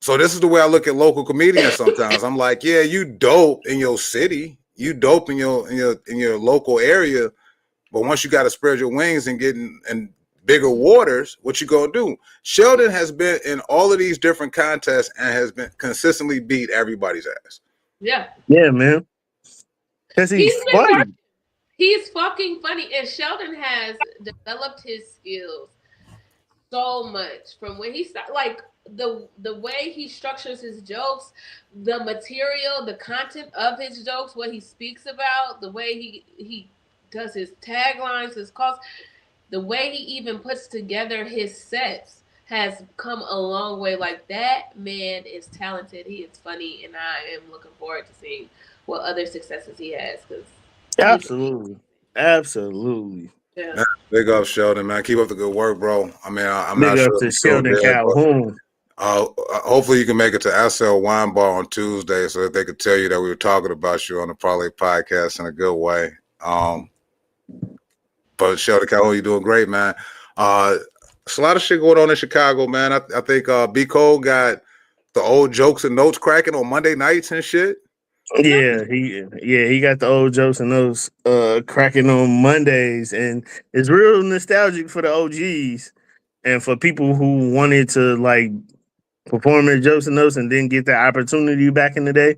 So this is the way I look at local comedians sometimes. I'm like, yeah, you dope in your city, you dope in your local area, but once you got to spread your wings and get in bigger waters, what you gonna do? Sheldon has been in all of these different contests and has been consistently beat everybody's ass. Yeah. Yeah, man. Because he's funny. He's fucking funny. And Sheldon has developed his skills so much from when he started. Like, the way he structures his jokes, the material, the content of his jokes, what he speaks about, the way he does his taglines, his calls, the way he even puts together his sets has come a long way. Like, that man is talented. He is funny, and I am looking forward to seeing what other successes he has. Because Absolutely. Absolutely. yeah, Man, big up, Sheldon, man. Keep up the good work, bro. I mean, I'm Big not up sure if to you're still Sheldon there, but Calhoun. hopefully you can make it to SL Wine Bar on Tuesday so that they could tell you that we were talking about you on the Parlay Podcast in a good way. But Sheldon Calhoun, you're doing great, man. There's a lot of shit going on in Chicago, man. I think B. Cole got the old jokes and notes cracking on Monday nights and shit. He got the old jokes and those cracking on Mondays, and it's real nostalgic for the OGs and for people who wanted to like perform their jokes and notes and didn't get the opportunity back in the day.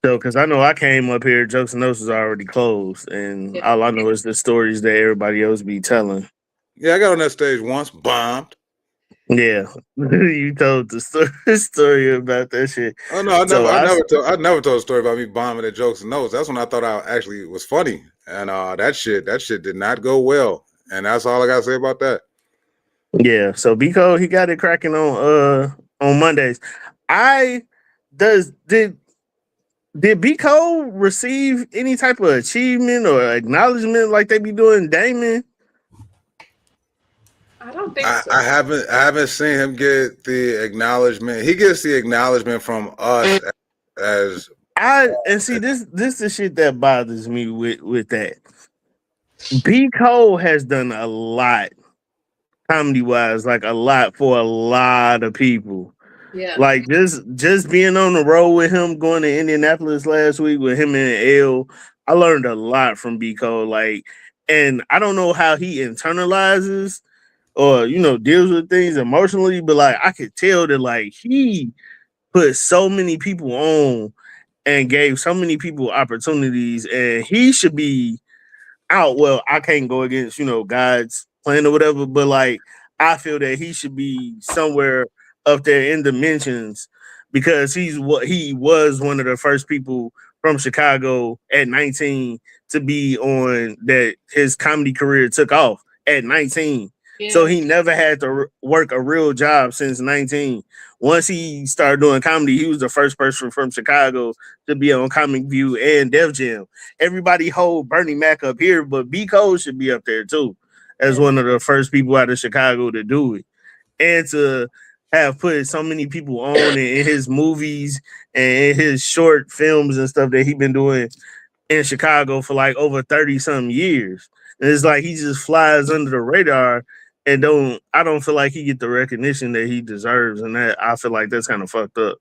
So, because I know I came up here, jokes and notes was already closed, and yeah. all I know is the stories that everybody else be telling. Yeah, I got on that stage once, bombed. Yeah, you told the story about that shit. Oh no, So I never told a story about me bombing at jokes and notes. That's when I thought I actually was funny, and that shit did not go well, and that's all I gotta say about that. yeah, so Biko he got it cracking on Mondays. I does did Biko receive any type of achievement or acknowledgement like they be doing Damon? I don't think so. I haven't seen him get the acknowledgement. He gets the acknowledgement from us as And see this the shit that bothers me with that. B Cole has done a lot comedy wise, like a lot for a lot of people. Yeah, Like just being on the road with him, going to Indianapolis last week with him and L, I learned a lot from B Cole. Like, and I don't know how he internalizes or deals with things emotionally, but like I could tell that like he put so many people on and gave so many people opportunities, and he should be out. Well, I can't go against, God's plan or whatever, but like I feel that he should be somewhere up there in dimensions because he was one of the first people from Chicago at 19 to be on that his comedy career took off at 19. So yeah, he never had to work a real job since 19. Once he started doing comedy, he was the first person from Chicago to be on Comic View and Def Jam. Everybody hold Bernie Mac up here, but B. Cole should be up there too, as yeah. one of the first people out of Chicago to do it. And to have put so many people on in his movies and in his short films and stuff that he been doing in Chicago for like over 30 some years. And it's like he just flies under the radar and I don't feel like he get the recognition that he deserves, and that I feel like that's kind of fucked up.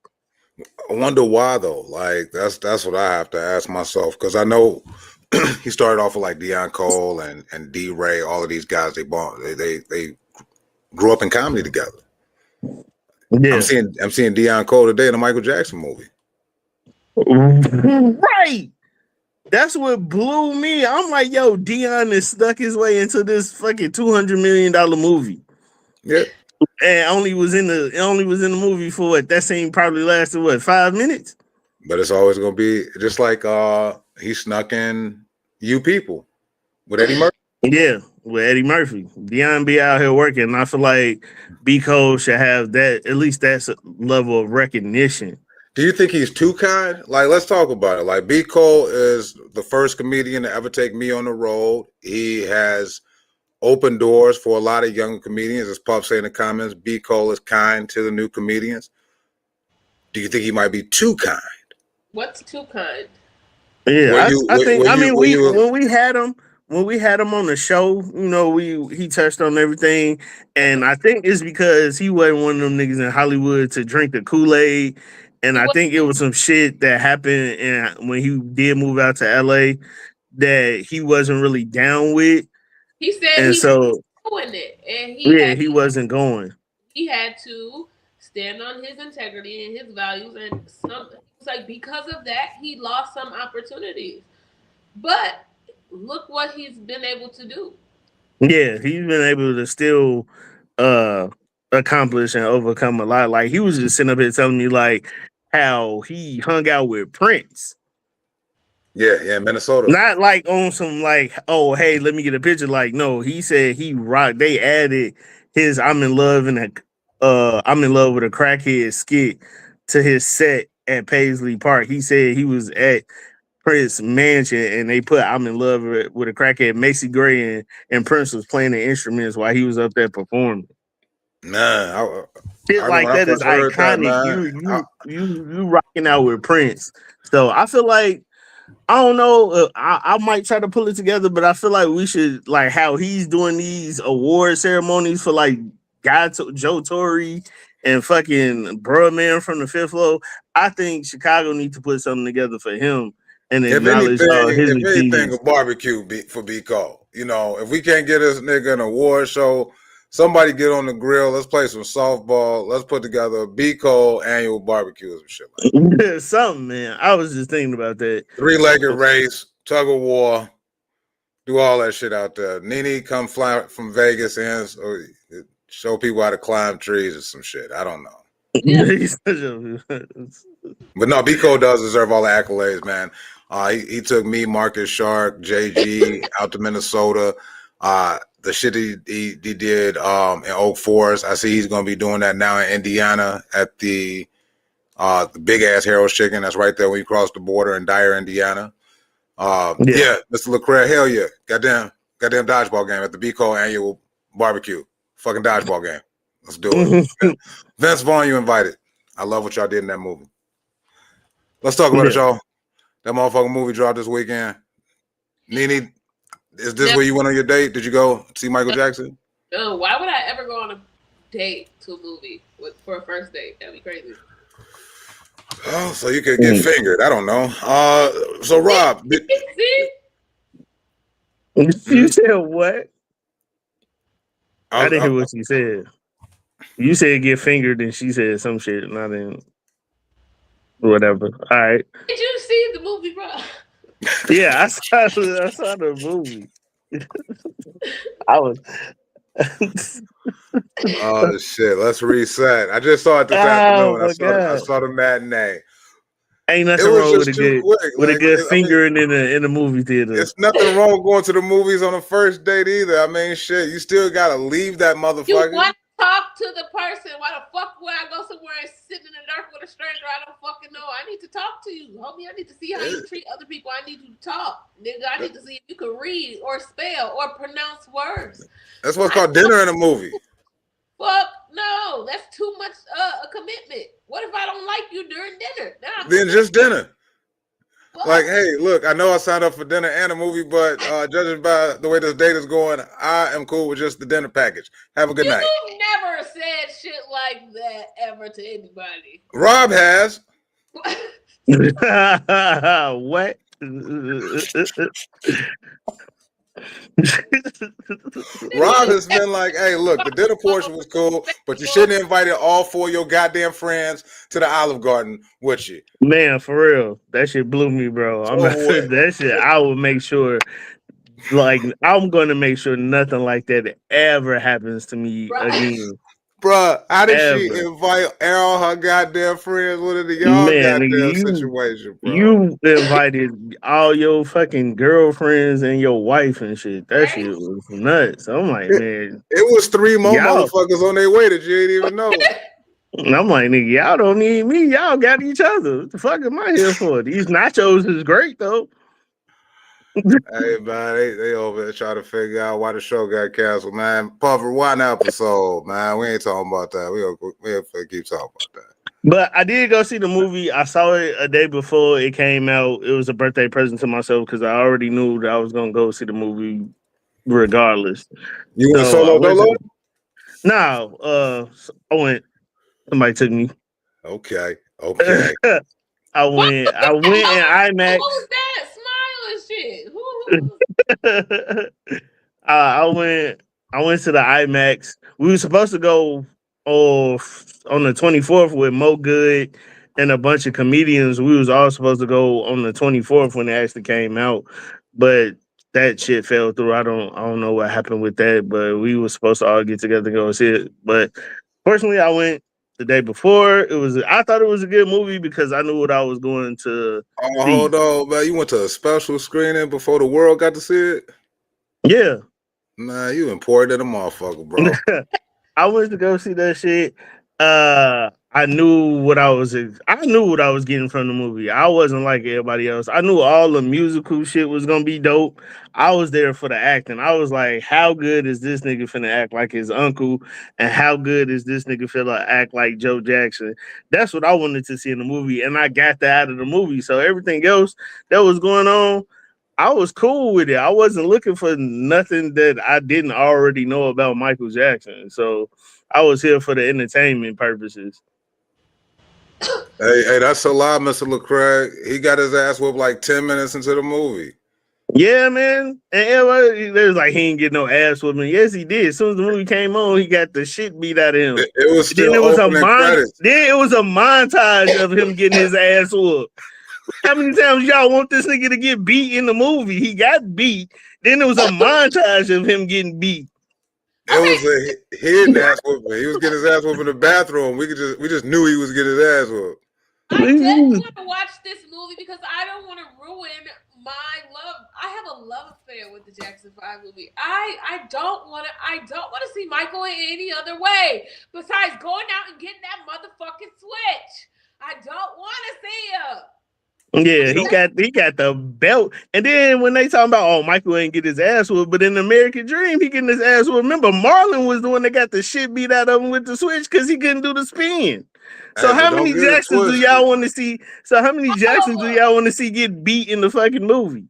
I wonder why though. Like that's what I have to ask myself because I know he started off with like Deion Cole and D Ray, all of these guys they grew up in comedy together. Yeah. I'm seeing Deion Cole today in a Michael Jackson movie. Right. That's what blew me. I'm like, yo, Deion has stuck his way into this fucking $200 million movie. Yeah. And only was in the movie for what? That scene probably lasted 5 minutes? But it's always gonna be just like he snuck in You People with Eddie Murphy. Yeah, with Eddie Murphy. Deion be out here working, and I feel like B. Cole should have that, at least that level of recognition. Do you think he's too kind? Like, let's talk about it. Like, B. Cole is the first comedian to ever take me on the road. He has opened doors for a lot of young comedians. As Puff say in the comments, B. Cole is kind to the new comedians. Do you think he might be too kind? What's too kind? Yeah, I think. I mean, when we had him on the show, he touched on everything, and I think it's because he wasn't one of them niggas in Hollywood to drink the Kool-Aid, and I think it was some shit that happened and when he did move out to LA that he wasn't really down with. He said and he was doing it, and he wasn't going. He had to stand on his integrity and his values, and it's like because of that he lost some opportunities. But look what he's been able to do. Yeah, he's been able to still accomplish and overcome a lot. Like he was just sitting up here telling me like how he hung out with Prince. Yeah, Minnesota. Not like on some like, oh hey, let me get a picture. Like no, he said he rocked. They added his I'm in love with a crackhead skit to his set at Paisley Park. He said he was at Prince mansion and they put I'm in love with a crackhead. Macy Gray and Prince was playing the instruments while he was up there performing. Nah, Shit like that is iconic. You rocking out with Prince. So I feel like I don't know. I might try to pull it together, but I feel like we should like how he's doing these award ceremonies for like Joe Torre and fucking Bruh Man from the Fifth Floor. I think Chicago needs to put something together for him and acknowledge his achievements. A barbecue for B. Cole. You know, if we can't get this nigga an award show, somebody get on the grill. Let's play some softball. Let's put together a B. Cole annual barbecue or some shit like that. Something, man. I was just thinking about that. 3-legged race, tug of war, do all that shit out there. NiNi come fly from Vegas and show people how to climb trees or some shit. I don't know. But no, B. Cole does deserve all the accolades, man. He took me, Marcus Shark, JG out to Minnesota. The shit he did in Oak Forest. I see he's going to be doing that now in Indiana at the big ass Harold's Chicken. That's right there when you cross the border in Dyer, Indiana. Yeah, Mr. LeClaire, hell yeah. Goddamn dodgeball game at the B. Cole annual barbecue. Fucking dodgeball game. Let's do it. Vince Vaughn, you invited. I love what y'all did in that movie. Let's talk about it, y'all. That motherfucking movie dropped this weekend. NiNi, is this where you went on your date? Did you go see Michael Jackson? No, why would I ever go on a date to a movie for a first date? That'd be crazy. Oh, so you could get fingered. I don't know. So Rob. You said what? I didn't hear what you said. You said get fingered and she said some shit and I didn't. Whatever. All right. Did you see the movie, bro? Yeah, I saw the movie. I was. Oh shit! Let's reset. I just saw it this afternoon. I saw the matinee. Ain't nothing wrong with a good fingering in the movie theater. It's nothing wrong with going to the movies on a first date either. I mean, shit, you still gotta leave that motherfucker. You want to talk to the person. Why the fuck would I go somewhere and sit in the dark with a stranger I don't fucking know? I need to talk to you, homie. I need to see how you treat other people. I need you to talk, nigga. I need to see if you can read or spell or pronounce words. That's what's called dinner in a movie. Fuck no, that's too much a commitment. What if I don't like you during dinner? Then just dinner. Fuck. Like, hey, look, I know I signed up for dinner and a movie, but judging by the way this date is going, I am cool with just the dinner package. Have a good night. You've never said shit like that ever to anybody. Rob has. What? Rob has been like, hey, look, the dinner portion was cool, but you shouldn't have invited all 4 of your goddamn friends to the Olive Garden with you. Man, for real. That shit blew me, bro. That shit, I will make sure, like, I'm going to make sure nothing like that ever happens to me again. Bruh, how did she invite all her goddamn friends with the y'all goddamn situation, bro? You invited all your fucking girlfriends and your wife and shit. That shit was nuts. I'm like, man. It was 3 more motherfuckers on their way that you didn't even know. And I'm like, nigga, y'all don't need me. Y'all got each other. What the fuck am I here for? These nachos is great, though. Hey, man, they over there trying to figure out why the show got canceled, man. Puffer, 1 episode, man. We ain't talking about that. We'll keep talking about that. But I did go see the movie. I saw it a day before it came out. It was a birthday present to myself because I already knew that I was going to go see the movie regardless. You went solo dolo? No, I went. Somebody took me. Okay. I went in IMAX. Who's that? Shit. I went to the IMAX. We were supposed to go on the 24th with Mo Good and a bunch of comedians. We was all supposed to go on the 24th when it actually came out, but that shit fell through. I don't know what happened with that, but we were supposed to all get together and go see it. But Personally, I went the day before. I thought it was a good movie because I knew what I was going to see. Hold on, man. You went to a special screening before the world got to see it? Yeah. Nah, you important than a motherfucker, bro. I went to go see that shit. I knew what I was getting from the movie. I wasn't like everybody else. I knew all the musical shit was gonna be dope. I was there for the acting. I was like, how good is this nigga finna act like his uncle? And how good is this nigga finna act like Joe Jackson? That's what I wanted to see in the movie. And I got that out of the movie. So everything else that was going on, I was cool with it. I wasn't looking for nothing that I didn't already know about Michael Jackson. So I was here for the entertainment purposes. Hey, that's a lie, Mr. LeCraig. He got his ass whooped like 10 minutes into the movie. Yeah, man. And everybody, they was like, he ain't get no ass whooping. Yes, he did. As soon as the movie came on, he got the shit beat out of him. It was still credits. Then it was a montage of him getting his ass whooped. How many times y'all want this nigga to get beat in the movie? He got beat. Then there was a montage of him getting beat. It was a hidden ass whooping. He was getting his ass whooped in the bathroom. We just knew he was getting his ass whooped. I did want to watch this movie because I don't want to ruin my love. I have a love affair with the Jackson 5 movie. I don't want to see Michael in any other way besides going out and getting that motherfucking switch. I don't want to see him. Yeah, he got the belt. And then when they talking about, oh, Michael ain't get his ass whooped, but in American Dream, he getting his ass whooped. Remember, Marlon was the one that got the shit beat out of him with the switch because he couldn't do the spin. So how many Jacksons do y'all want to see? So how many Jacksons do y'all want to see get beat in the fucking movie?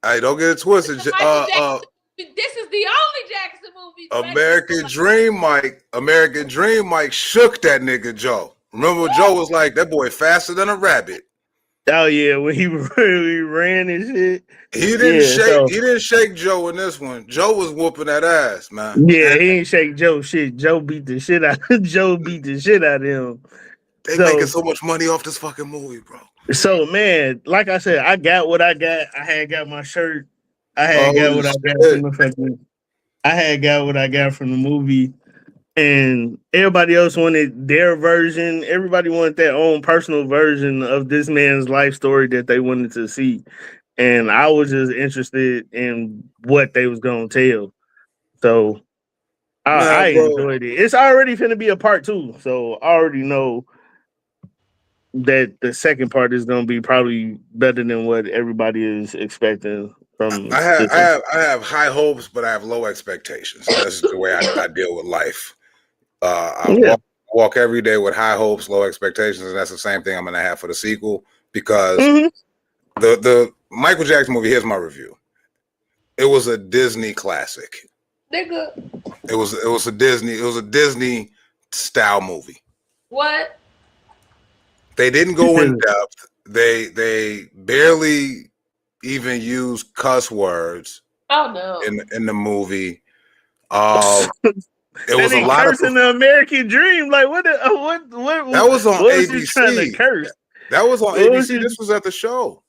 Hey, don't get it twisted. This is the only Jackson movie. American Dream Mike shook that nigga Joe. Remember Joe was like, that boy faster than a rabbit. Oh yeah, when he ran and shit. He didn't shake Joe in this one. Joe was whooping that ass, man. Yeah, he ain't shake Joe shit. Joe beat the shit out of him. They making so much money off this fucking movie, bro. So man, like I said, I got what I got. I had got my shirt. I had got what I got from the movie. And everybody else wanted their version. Everybody wanted their own personal version of this man's life story that they wanted to see. And I was just interested in what they was going to tell. So I enjoyed it. It's already finna be a part 2. So I already know that the second part is going to be probably better than what everybody is expecting. I have high hopes, but I have low expectations. That's the way I deal with life. I walk every day with high hopes, low expectations, and that's the same thing I'm going to have for the sequel because the Michael Jackson movie. Here's my review. It was a Disney classic. Nigga. It was a Disney style movie. What? They didn't go in depth. They barely even used cuss words. Oh no! In the movie. It was a lot of in the American Dream. Like what? That was on ABC. That was on ABC. This was at the show.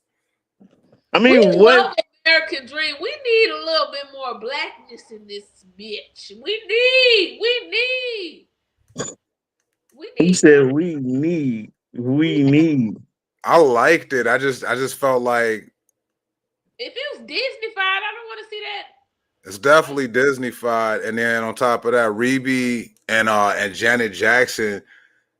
I mean, what? American Dream. We need a little bit more blackness in this bitch. We need. He said we need. I liked it. I just felt like if it was Disney-fied, I don't want to see that. It's definitely Disney-fied, and then on top of that, Rebe and Janet Jackson,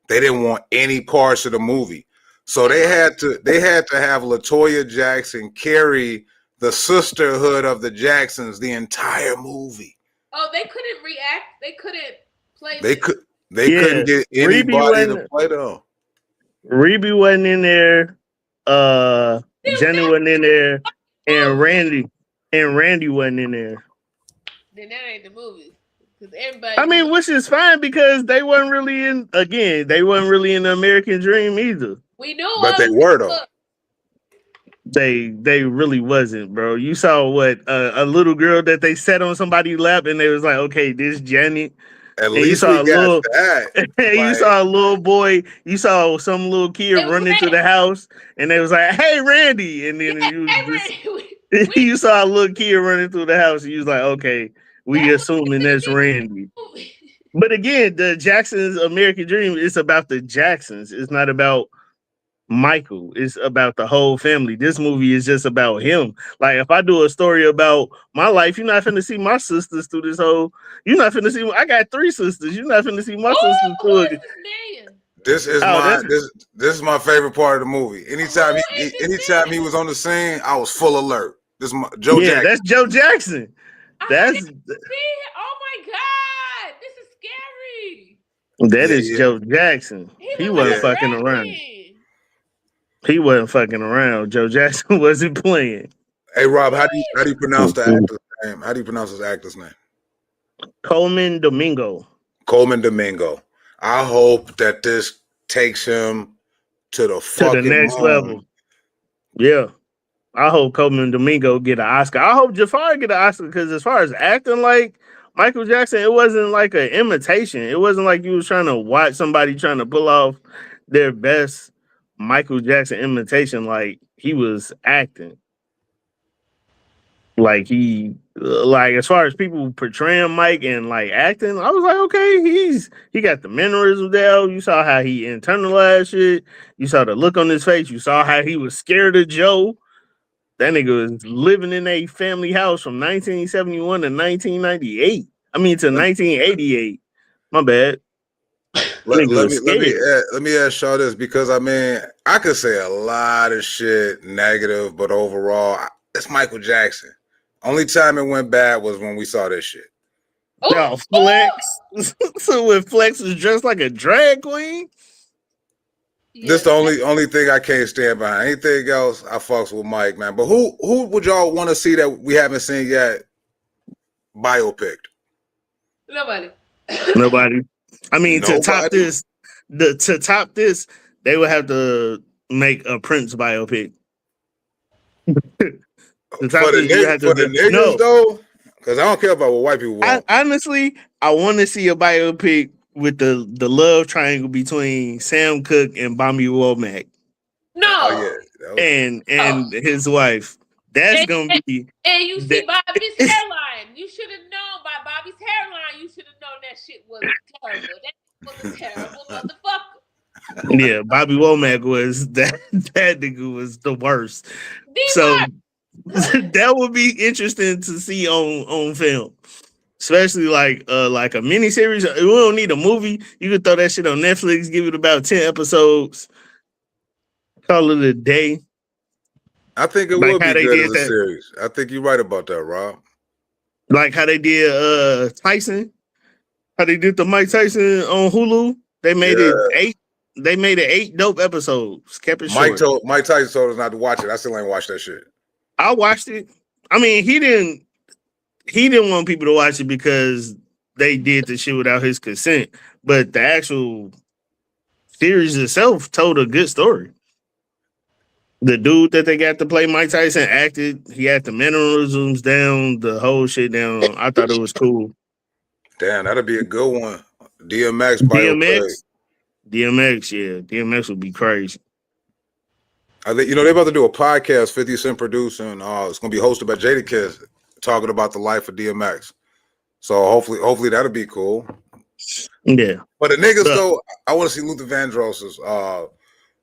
they didn't want any parts of the movie, so they had to have LaToya Jackson carry the sisterhood of the Jacksons the entire movie. Oh, they couldn't react. They couldn't play. They couldn't get anybody to play them. Rebe wasn't in there. Janet wasn't in there, and Randy wasn't in there. Then that ain't the movie. Because everybody. I mean, which is fine because they weren't really in the American Dream either. We knew, but they were though. They really wasn't, bro. You saw what a little girl that they sat on somebody's lap and they was like, okay, this Janet. At least we got that. You saw a little boy. You saw some little kid running to the house, and they was like, "Hey, Randy!" And then you saw a little kid running through the house, and you was like, "Okay, we assuming that's Randy." But again, the Jacksons' American Dream is about the Jacksons. It's not about Michael. It's about the whole family. This movie is just about him. Like if I do a story about my life, you're not finna see my sisters through this whole. You're not finna see. I got 3 sisters. You're not finna see my sisters through it. This is this is my favorite part of the movie. Anytime he was on the scene, I was full alert. This is Joe Jackson. That's Joe Jackson. That's oh my God, this is scary. That is Joe Jackson. He wasn't fucking around. He wasn't fucking around. Joe Jackson wasn't playing. Hey Rob, how do you pronounce the actor's name? How do you pronounce his actor's name? Colman Domingo. Colman Domingo. I hope that this takes him to the next level. Yeah. I hope Colman Domingo get an Oscar. I hope Jafar get an Oscar because as far as acting like Michael Jackson, it wasn't like an imitation. It wasn't like you was trying to watch somebody trying to pull off their best Michael Jackson imitation. Like he was acting. Like as far as people portraying Mike and like acting, I was like, okay, he got the mannerisms there. You saw how he internalized shit. You saw the look on his face. You saw how he was scared of Joe. That nigga was living in a family house from 1971 to 1998. I mean to 1988. My bad. Let me ask y'all this because I mean I could say a lot of shit negative, but overall it's Michael Jackson. Only time it went bad was when we saw this shit. No, Flex. So when Flex was dressed like a drag queen. Yeah. This the only thing I can't stand behind. Anything else, I fucks with Mike, man. But who would y'all want to see that we haven't seen yet? Biopic. Nobody. I mean, to top this, they would have to make a Prince biopic. For the niggas though, because I don't care about what white people want. Honestly, I want to see a biopic with the love triangle between Sam Cooke and Bobby Womack. No. And his wife. That's gonna be. And you see Bobby's hairline. You should have known by Bobby's hairline. You should have known that shit was terrible. That was a terrible motherfucker. Yeah, Bobby Womack was that nigga was the worst. So that would be interesting to see on film. Especially like a miniseries. We don't need a movie. You could throw that shit on Netflix, give it about 10 episodes, call it a day. I think it would be good as a series. I think you're right about that, Rob. Like how they did Tyson. How they did the Mike Tyson on Hulu. They made it 8. They made it 8 dope episodes. Kept it short. Mike Tyson told us not to watch it. I still ain't watched that shit. I watched it. I mean, he didn't want people to watch it because they did the shit without his consent. But the actual series itself told a good story. The dude that they got to play Mike Tyson acted. He had the mannerisms down, the whole shit down. I thought it was cool. Damn, that'd be a good one. DMX biopic. DMX, yeah. DMX would be crazy. They're about to do a podcast, 50 Cent producing. It's going to be hosted by Jadakiss, talking about the life of DMX. So hopefully that'll be cool. Yeah. But the niggas though, I want to see Luther Vandross's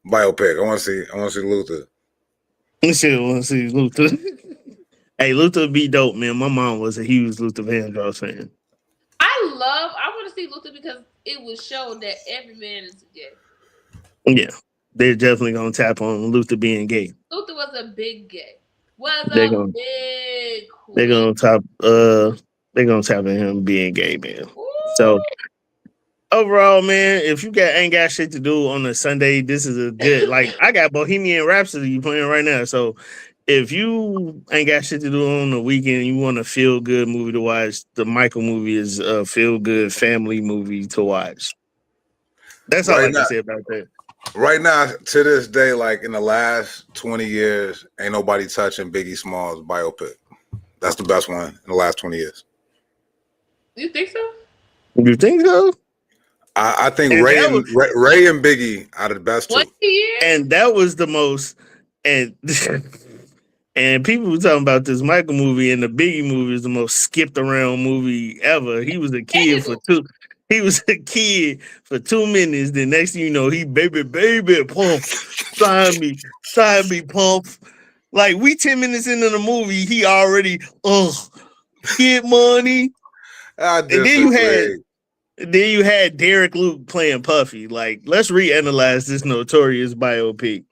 biopic. I want to see Luther. I want to see Luther. Hey, Luther be dope, man. My mom was a huge Luther Vandross fan. I want to see Luther because it was shown that every man is gay. Yeah. They're definitely gonna tap on Luther being gay. Luther was a big gay. They're gonna tap on him being gay, man. Ooh. So overall, man, if you ain't got shit to do on a Sunday, this is a good I got Bohemian Rhapsody playing right now. So if you ain't got shit to do on the weekend, you want a feel good movie to watch, the Michael movie is a feel good family movie to watch. That's all I can say about that. Right now, to this day, like in the last 20 years, ain't nobody touching Biggie Smalls' biopic. That's the best one in the last 20 years. You think so? You think so? I think Ray and Biggie are the best two. And that was the most and people were talking about this Michael movie and the Biggie movie is the most skipped around movie ever. He was a kid for 2. He was a kid for 2 minutes. The next thing you know, he baby pump, sign me pump. Like we 10 minutes into the movie, he already get money. I disagree. And then you had Derek Luke playing Puffy. Like, let's reanalyze this Notorious biopic.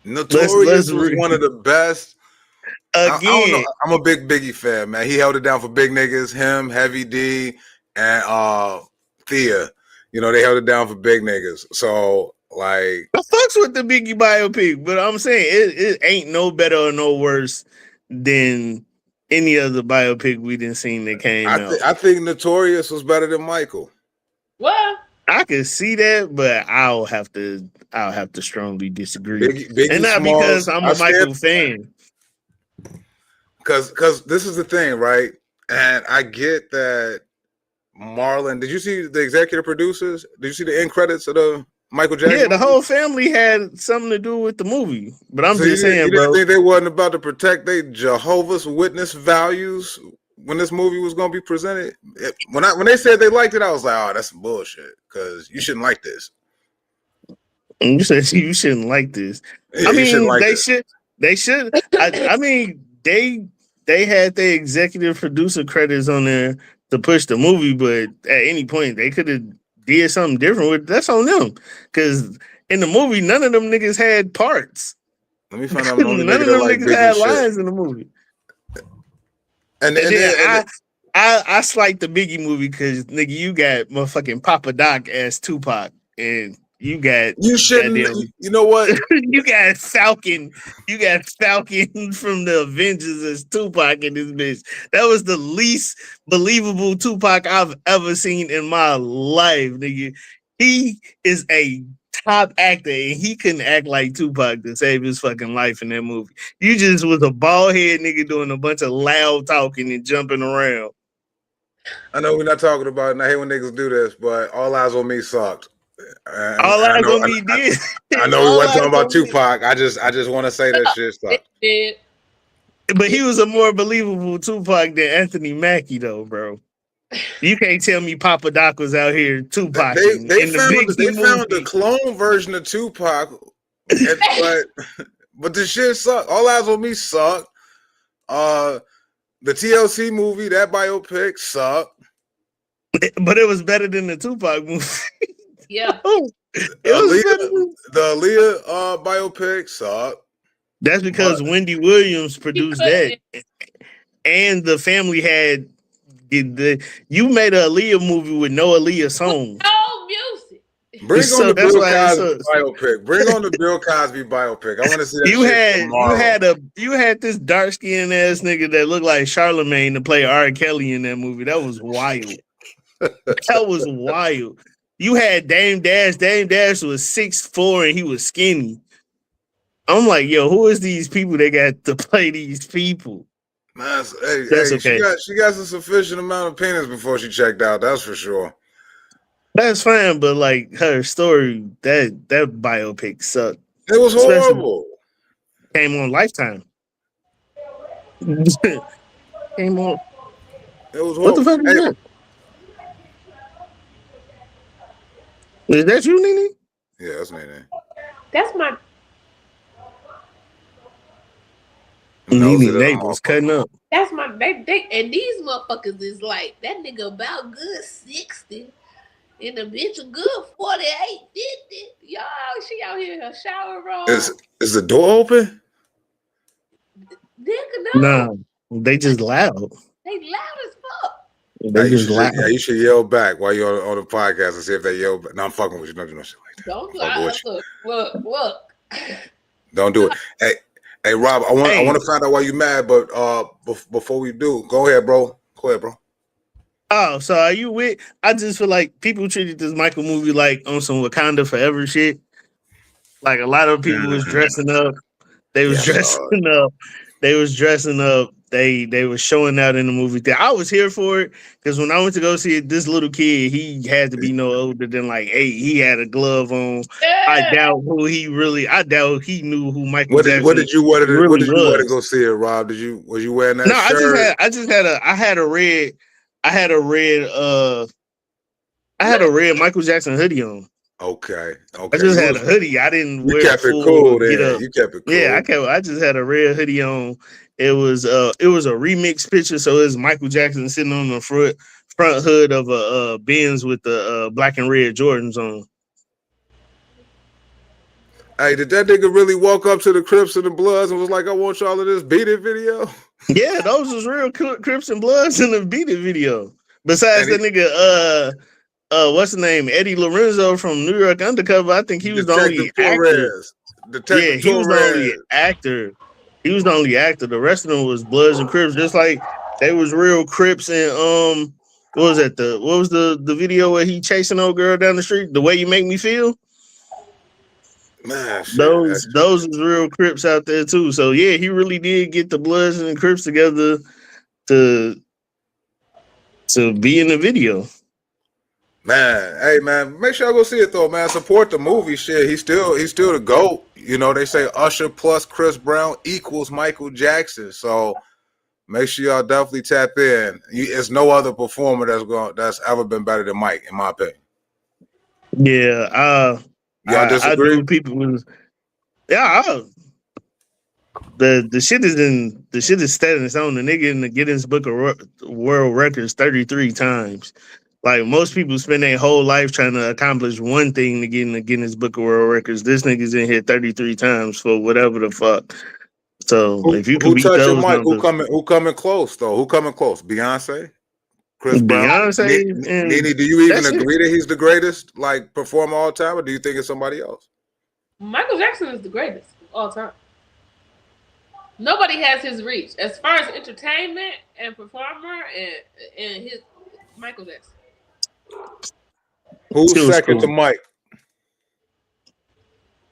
Notorious was one of the best. Again, I don't know. I'm a big Biggie fan, man. He held it down for big niggas. Him, Heavy D, and Thea. You know, they held it down for big niggas. So, like, I fucks with the Biggie biopic, but I'm saying it ain't no better or no worse than any other biopic we didn't seen that came out. I think Notorious was better than Michael. What? I can see that, but I'll have to strongly disagree. Biggie and not Smalls, because I'm a Michael fan. Because this is the thing, right? And I get that Marlon. Did you see the executive producers? Did you see the end credits of the Michael Jackson? Yeah, the whole family had something to do with the movie. But I'm just saying, you bro. didn't think they wasn't about to protect their Jehovah's Witness values when this movie was going to be presented? When they said they liked it, I was like, oh, that's some bullshit. Because you shouldn't like this. You said you shouldn't like this. Yeah, I mean, like they should. I mean, they had their executive producer credits on there to push the movie, but at any point they could have did something different with. That's on them, because in the movie none of them niggas had parts. Let me find out. None of them niggas had lines in the movie. And then I slight the Biggie movie because nigga, you got motherfucking Papa Doc as Tupac, and you shouldn't. You know what? you got Falcon from the Avengers as Tupac in this bitch. That was the least believable Tupac I've ever seen in my life, nigga. He is a top actor, and he couldn't act like Tupac to save his fucking life in that movie. You just was a bald head nigga doing a bunch of loud talking and jumping around. I know we're not talking about it, and I hate when niggas do this, but All Eyes on Me sucked. All Eyes on Me did. I know we weren't talking about Tupac. I just want to say that shit sucked. But he was a more believable Tupac than Anthony Mackie, though, bro. You can't tell me Papa Doc was out here Tupac. They found the clone version of Tupac, but the shit sucked. All Eyes on Me sucked. The TLC movie, that biopic sucked. But it was better than the Tupac movie. Yeah. The Aaliyah biopic sucked. That's because Wendy Williams produced that. And the family had you made a Aaliyah movie with no Aaliyah song. No music. Bring on the Bill Cosby biopic. Bring on the Bill Cosby biopic. I want to see that. You had this dark skinned ass nigga that looked like Charlemagne to play R. Kelly in that movie. That was wild. That was wild. You had Dame Dash. Dame Dash was 6'4" and he was skinny. I'm like, yo, who is these people that got to play these people? That's okay. She got a sufficient amount of penis before she checked out. That's for sure. That's fine, but like her story, that biopic sucked. It was horrible. Came on Lifetime. Came on. It was horrible. What the fuck is that? Is that you, NiNi? Yeah, that's NiNi. That's my NiNi neighbors cutting up. That's my baby. And these motherfuckers is like that nigga about good 60. And the bitch a good 48, 50. Y'all, she out here in her shower room. Is the door open? Nigga, no. Nah, they just loud. They loud as fuck. They just loud. Yeah, you should yell back while you're on the podcast and see if they yell back. No, I'm fucking with you. Don't do no shit like that. Don't look. Don't do it. Hey, Rob, I want to find out why you mad, but before we do, go ahead, bro. Oh, so are you with? I just feel like people treated this Michael movie like on some Wakanda Forever shit. Like a lot of people was dressing up. They was dressing up. They was dressing up. They were showing out in the movie. I was here for it because when I went to go see it, this little kid, he had to be no older than like 8. He had a glove on. Yeah. I doubt he knew who Michael Jackson. What did you want to go see it, Rob? Was you wearing that shirt? I had a red I had a red Michael Jackson hoodie on. Okay. I just had a hoodie. I didn't wear kept full it cool get then. up. You kept it cool. Yeah, I just had a red hoodie on. It was a remix picture, so it was Michael Jackson sitting on the front hood of a Benz with the black and red Jordans on. Hey, did that nigga really walk up to the Crips and the Bloods and was like, I want y'all in this Beat It video? Yeah, those was real Crips and Bloods in the Beat It video. Besides the nigga, what's the name? Eddie Lorenzo from New York Undercover. I think he was the only actor. Yeah, he was the only actor. He was the only actor. The rest of them was Bloods and Crips, just like they was real Crips and what was that? What was the video where he chasing old girl down the street? The Way You Make Me Feel. Man, those was real Crips out there too. So yeah, he really did get the Bloods and the Crips together to be in the video. Man, hey man, make sure I go see it though, man. Support the movie shit. He's still the GOAT. You know, they say Usher plus Chris Brown equals Michael Jackson. So make sure y'all definitely tap in. It's no other performer that's ever been better than Mike, in my opinion. Yeah, y'all disagree? I do. People was the shit is set in its own. The nigga in the Guinness Book of World Records 33 times. Like most people spend their whole life trying to accomplish one thing to get in the Guinness Book of World Records. This nigga's in here 33 times for whatever the fuck. So if you can beat those Mike, numbers, who coming close though? Who coming close? Beyonce, Chris Brown, NiNi. Do you even agree that he's the greatest like performer all time, or do you think it's somebody else? Michael Jackson is the greatest all time. Nobody has his reach as far as entertainment and performer and his Michael Jackson. Who's second to Mike?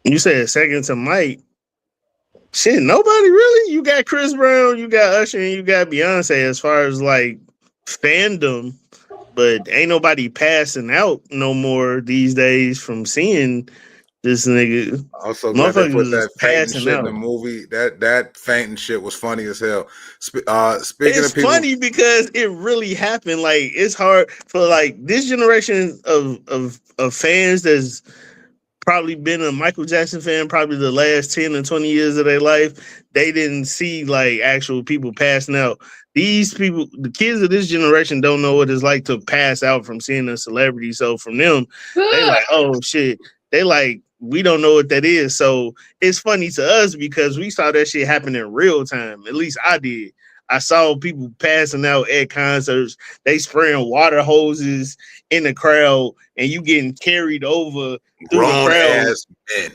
You said second to Mike. Shit, nobody really. You got Chris Brown, you got Usher, and you got Beyonce as far as like fandom, but ain't nobody passing out no more these days from seeing this nigga. Also, glad they put that fainting shit in the movie. That fainting shit was funny as hell. Speaking of people, funny because it really happened. Like it's hard for like this generation of fans that's probably been a Michael Jackson fan probably the last 10 or 20 years of their life. They didn't see like actual people passing out. These people, the kids of this generation don't know what it's like to pass out from seeing a celebrity. So from them, they like, oh shit. They like, we don't know what that is. So it's funny to us because we saw that shit happen in real time. At least I did. I saw people passing out at concerts. They spraying water hoses in the crowd, and you getting carried over through the crowd.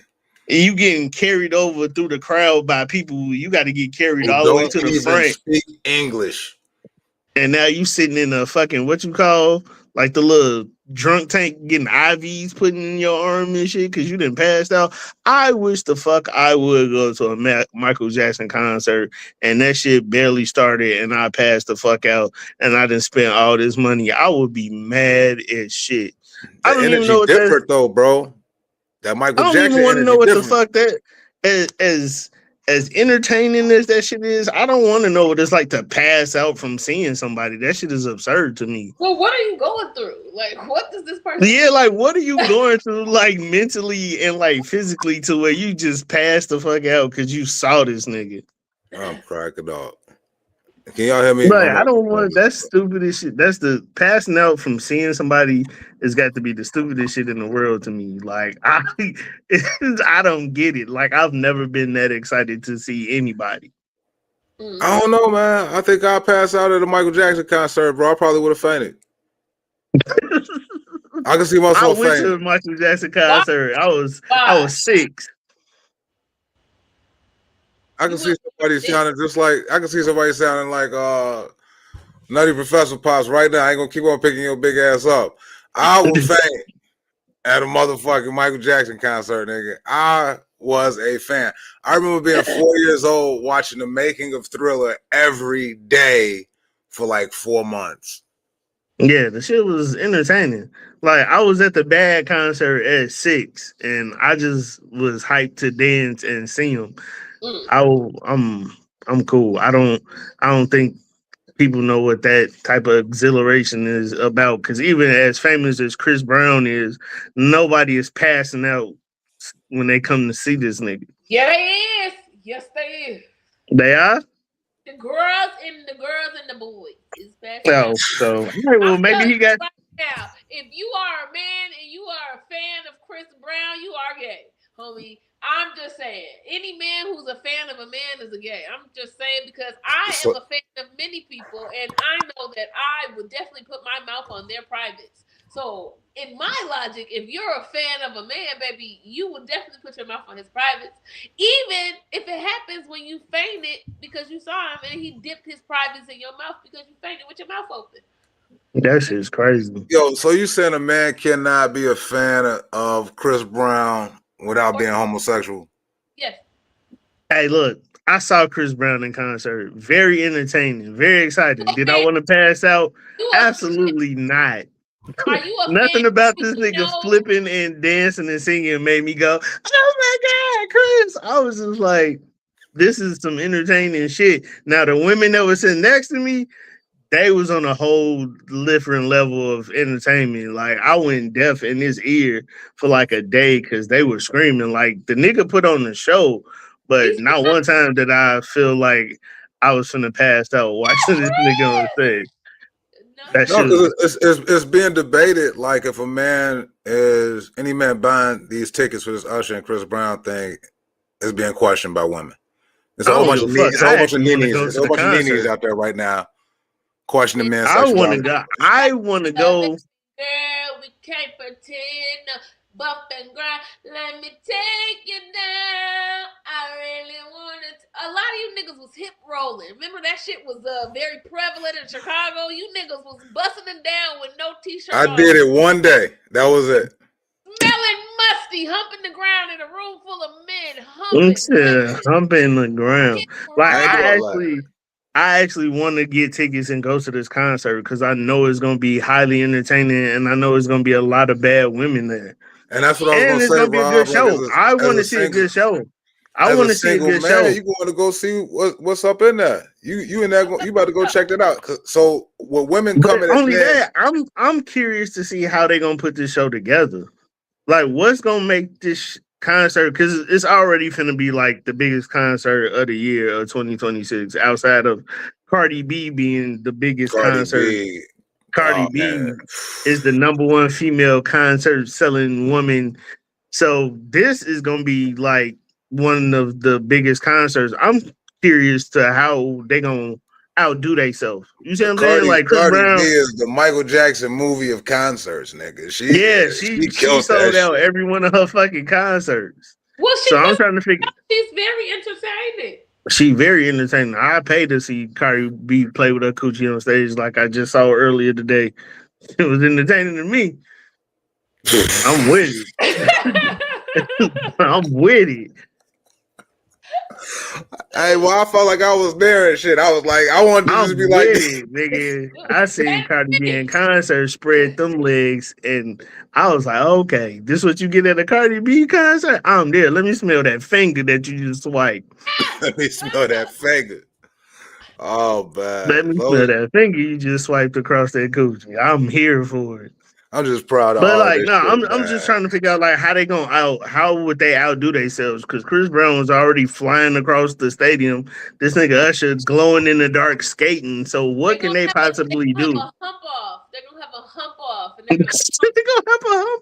You getting carried over through the crowd by people. You got to get carried all the way to the front. Speak English. And now you sitting in a fucking what you call like the little drunk tank getting IVs put in your arm and shit because you didn't pass out. I wish the fuck I would go to a Michael Jackson concert and that shit barely started and I passed the fuck out and I didn't spend all this money. I would be mad as shit. I don't even know what different though, bro. That Michael Jackson. I don't even want to know what the fuck that as entertaining as that shit is. I don't want to know what it's like to pass out from seeing somebody. That shit is absurd to me. Well, what are you going through? Like, what does this person? Yeah, like what are you going through, like mentally and like physically, to where you just passed the fuck out because you saw this nigga? I'm cracking up. Can y'all hear me? Right, I don't want. That's stupid as shit. That's the passing out from seeing somebody has got to be the stupidest shit in the world to me. Like I don't get it. Like I've never been that excited to see anybody. I don't know, man. I think I'll pass out at a Michael Jackson concert, bro. I probably would have fainted. I can see myself fainting. I went to a Michael Jackson concert. I was 6. I can see somebody sounding just like Nutty Professor Pops right now. I ain't gonna keep on picking your big ass up. I would faint at a motherfucking Michael Jackson concert, nigga. I was a fan. I remember being 4 years old watching the making of Thriller every day for like 4 months. Yeah, the shit was entertaining. Like I was at the Bad concert at 6, and I just was hyped to dance and see him. I'm cool. I don't think people know what that type of exhilaration is about. Because even as famous as Chris Brown is, nobody is passing out when they come to see this nigga. Yeah, they is. Yes, they is. They are? The girls and the boys is passing Oh, out. so well, maybe he got. Right now, if you are a man and you are a fan of Chris Brown, you are gay, homie. I'm just saying, any man who's a fan of a man is a gay. I'm just saying because I am a fan of many people, and I know that I would definitely put my mouth on their privates. So, in my logic, if you're a fan of a man, baby, you would definitely put your mouth on his privates, even if it happens when you fainted because you saw him and he dipped his privates in your mouth because you fainted with your mouth open. That shit's crazy. Yo, so you saying a man cannot be a fan of Chris Brown without being homosexual? Yes. Hey, look, I saw Chris Brown in concert. Very entertaining, very exciting. Did I want to pass out? Absolutely not. Nothing about this nigga flipping and dancing and singing made me go, oh my God, Chris. I was just like, this is some entertaining shit. Now, the women that were sitting next to me, they was on a whole different level of entertainment. Like, I went deaf in his ear for like a day because they were screaming. Like, the nigga put on the show, but not one time did I feel like I was finna pass out watching this nigga on stage. It's being debated. Like, if any man buying these tickets for this Usher and Chris Brown thing is being questioned by women. There's a whole bunch of NiNis out there right now questioning men's sexuality. I want to go. Girl, we can't pretend. Bump and grind. Let me take you down. I really wanted to. A lot of you niggas was hip rolling. Remember that shit was very prevalent in Chicago. You niggas was busting them down with no t-shirt I did it one day. That was it. Smelling musty, humping the ground in a room full of men. Humping the ground. Like, I actually want to get tickets and go to this concert because I know it's going to be highly entertaining and I know it's going to be a lot of bad women there. And that's what I was going to say, Rob. Be a good show. I want to see a good show. I want to see a good show. You going to go see what's up in there? You in there? You about to go check that out? So when women come in, only that I'm curious to see how they gonna put this show together. Like, what's gonna make this concert? Because it's already finna be like the biggest concert of the year of 2026, outside of Cardi B being the biggest concert. Cardi B is the #1 female concert selling woman. So this is gonna be like one of the biggest concerts. I'm curious to how they gonna outdo themselves. You see what I'm saying? Like, Chris Brown is the Michael Jackson movie of concerts, nigga. She sold out every one of her fucking concerts. Well, I'm trying to figure. She's very entertaining. She very entertaining. I paid to see Cardi B play with her coochie on stage, like I just saw earlier today. It was entertaining to me. I'm with it. I'm with it. Hey, well, I felt like I was there and shit. I was like, I wanted to just be like, nigga. I seen Cardi B in concert, spread them legs, and I was like, okay, this what you get at a Cardi B concert? I'm there. Let me smell that finger that you just swiped. Let me smell that finger. Oh, man. Let me smell that finger you just swiped across that coochie. I'm here for it. I'm just proud of but all like, this no, shit, I'm just trying to figure out like how would they outdo themselves? Because Chris Brown was already flying across the stadium. This nigga Usher glowing in the dark skating. So what can they possibly do? They're gonna have a hump off. They're gonna have a hump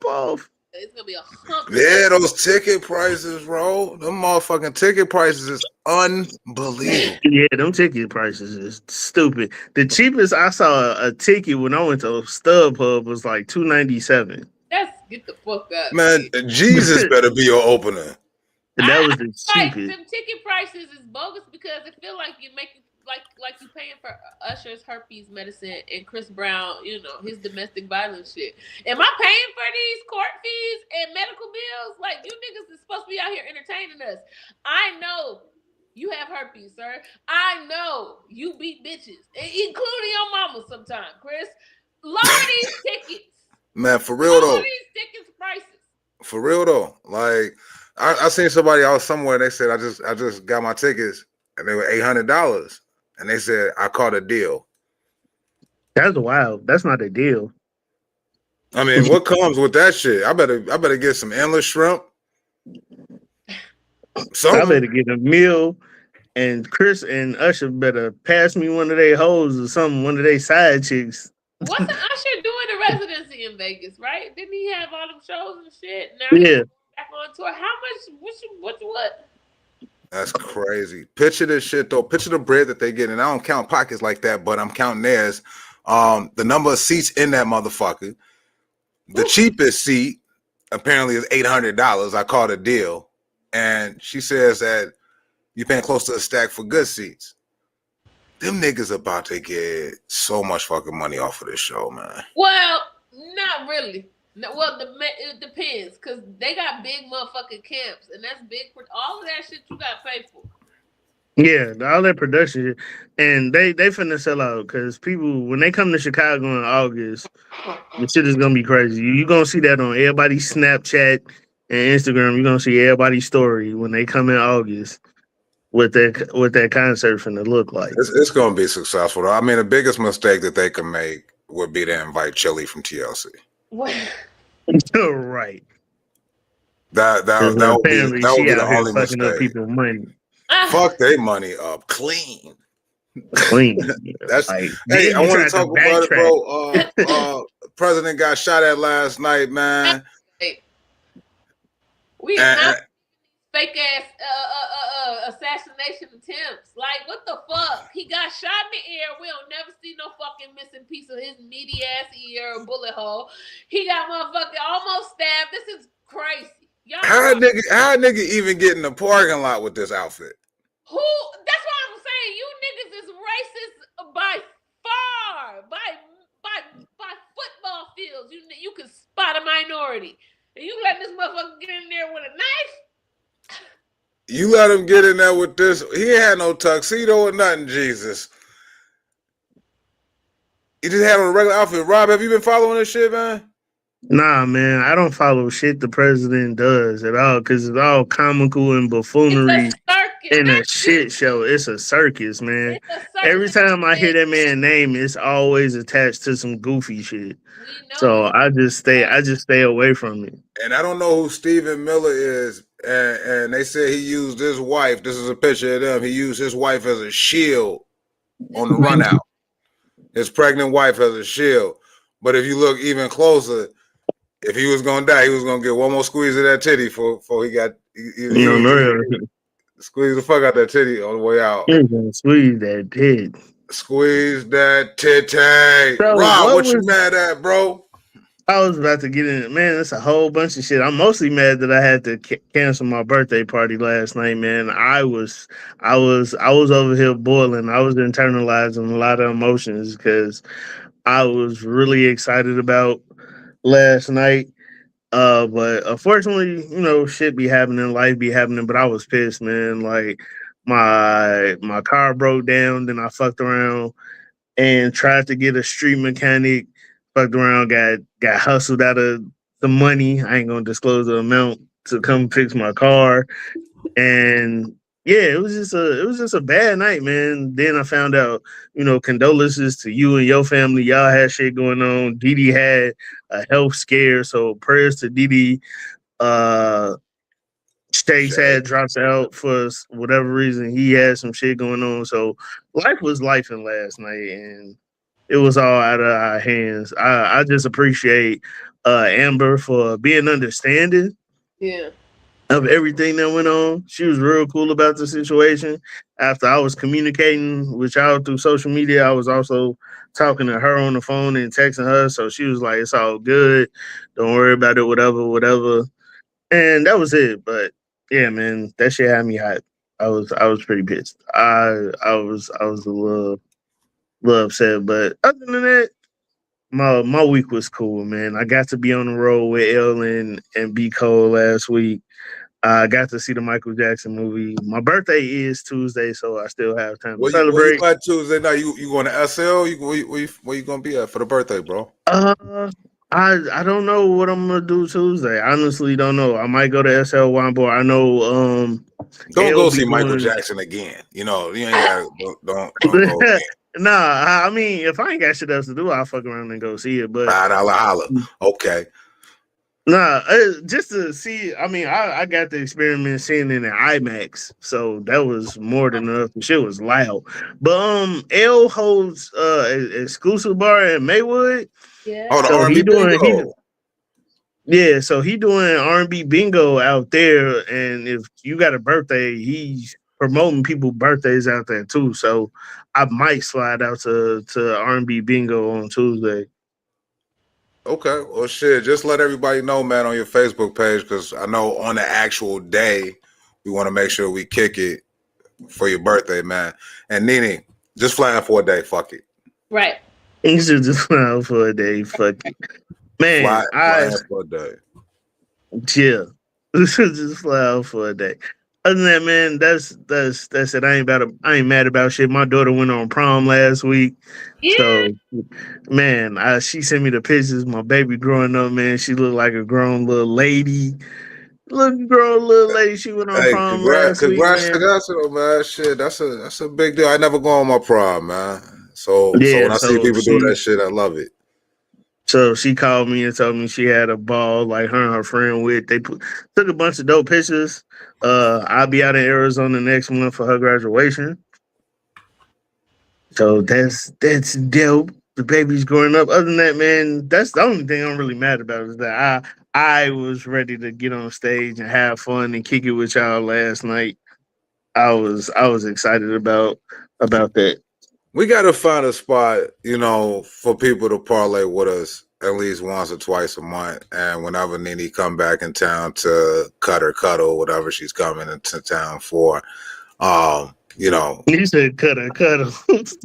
off. It's gonna be a hump. Yeah, those ticket prices, bro. Them motherfucking ticket prices is unbelievable. Yeah, them ticket prices is stupid. The cheapest I saw a ticket when I went to StubHub was like $297. Let's get the fuck up, man. Jesus better be your opener. That was the cheapest. Them ticket prices is bogus because it feel like you making like you paying for Usher's herpes medicine and Chris Brown, you know, his domestic violence shit. Am I paying for these court fees and medical bills? Like, you niggas is supposed to be out here entertaining us. I know you have herpes, sir. I know you beat bitches, including your mama sometimes, Chris. Lower these tickets. Man, for real though. Lower these tickets prices. For real though. Like, I seen somebody out somewhere, they said, I just got my tickets and they were $800. And they said, I caught a deal. That's wild. That's not a deal. I mean, what comes with that shit? I better get some endless shrimp. I better get a meal, and Chris and Usher better pass me one of their hoes or something, one of their side chicks. Wasn't Usher doing the residency in Vegas, right? Didn't he have all them shows and shit? Now yeah. he's back on tour. How much? What? That's crazy. Picture this shit though. Picture the bread that they get, and I don't count pockets like that, but I'm counting theirs. The number of seats in that motherfucker. The cheapest seat apparently is $800. I called a deal, and she says that you're paying close to a stack for good seats. Them niggas about to get so much fucking money off of this show, man. Well, not really. Well, it depends, because they got big motherfucking camps, and that's big for all of that shit you got paid for. Yeah, all that production, and they finna sell out because people, when they come to Chicago in August, the shit is gonna be crazy. You gonna see that on everybody's Snapchat and Instagram. You're gonna see everybody's story when they come in August with that concert finna look like. It's gonna be successful though. I mean, the biggest mistake that they can make would be to invite Chili from TLC. What? Right. That would be the only mistake. Up people's money. Fuck they money up clean. That's like, hey, I want to talk about it, bro. President got shot at last night, man. We not fake ass assassination attempts. Like, what the fuck? He got shot in the air. We don't never see no fucking missing piece of his meaty ass ear or bullet hole. He got motherfucking almost stabbed. This is crazy. How nigga even get in the parking lot with this outfit? Who? That's what I'm saying. You niggas is racist by far. By football fields. You can spot a minority. And you let this motherfucker get in there with a knife? You let him get in there with this. He ain't had no tuxedo or nothing, Jesus. He just had on a regular outfit. Rob, have you been following this shit, man? Nah, man, I don't follow shit the president does at all because it's all comical and buffoonery and a shit show. It's a circus, man. Every time I hear that man's name, it's always attached to some goofy shit. So I just stay away from it. And I don't know who Stephen Miller is, and they said he used his wife. This is a picture of them. He used his wife as a shield on the run out. His pregnant wife as a shield. But if you look even closer, if he was gonna die, he was gonna get one more squeeze of that titty before he got squeeze the fuck out that titty on the way out. He's gonna squeeze that tit. Squeeze that titty. Bro, Rob, what you mad at, bro? I was about to get in. Man, it's a whole bunch of shit. I'm mostly mad that I had to cancel my birthday party last night, man. I was over here boiling. I was internalizing a lot of emotions because I was really excited about last night. But unfortunately, shit be happening, life be happening, but I was pissed, man. Like my car broke down, then I fucked around and tried to get a street mechanic, fucked around, got hustled out of the money. I ain't gonna disclose the amount to come fix my car. And yeah, it was just a bad night, man. Then I found out, condolences to you and your family. Y'all had shit going on. Didi had a health scare, so prayers to Didi. Chase had dropped out for whatever reason. He had some shit going on. So life was lifing last night, and it was all out of our hands. I just appreciate Amber for being understanding. Yeah. Of everything that went on. She was real cool about the situation. After I was communicating with y'all through social media, I was also talking to her on the phone and texting her. So she was like, it's all good. Don't worry about it, whatever. And that was it. But yeah, man, that shit had me hot. I was pretty pissed. I was a little upset. But other than that, my week was cool, man. I got to be on the road with Ellen and B. Cole last week. I got to see the Michael Jackson movie. My birthday is Tuesday, so I still have time to celebrate. What Tuesday night? You going to SL? Where you gonna be at for the birthday, bro? I don't know what I'm gonna do Tuesday. I honestly don't know. I might go to SL Wambo. I know Don't L go be see Michael doing Jackson again. You know, you ain't got don't go again. Nah, I mean if I ain't got shit else to do, I'll fuck around and go see it. But Holla. Okay. nah, just to see. I mean, I got the experiment seeing it in IMAX, so that was more than enough. The shit was loud. But L holds exclusive bar in Maywood. Yeah. Oh, the So R&B bingo. Yeah, so he doing R&B bingo out there, and if you got a birthday, he's promoting people' birthdays out there too. So I might slide out to R&B bingo on Tuesday. Okay, well, shit. Just let everybody know, man, on your Facebook page, because I know on the actual day we want to make sure we kick it for your birthday, man. And NiNi, just flying for a day. Fuck it. Right. You should just fly out for a day. Fuck it, man. Flying for a day. Yeah, just fly out for a day. Other than that, man, that's it. I ain't mad about shit. My daughter went on prom last week, Yeah. so man, she sent me the pictures. My baby growing up, man, she looked like a grown little lady. Little girl, little lady. She went on Hey, prom last week, congrats to man. that, man. Shit, that's a big deal. I never go on my prom, man. So Yeah, when I see people do that shit, I love it. So she called me and told me she had a ball, like her and her friend with. Took a bunch of dope pictures. I'll be out in Arizona next month for her graduation. So that's dope. The baby's growing up. Other than that, man, that's the only thing I'm really mad about is that I was ready to get on stage and have fun and kick it with y'all last night. I was excited about that. We got to find a spot, you know, for people to parlay with us at least once or twice a month. And whenever NiNi come back in town to cut or cuddle, whatever she's coming into town for, you know. You said cuddle.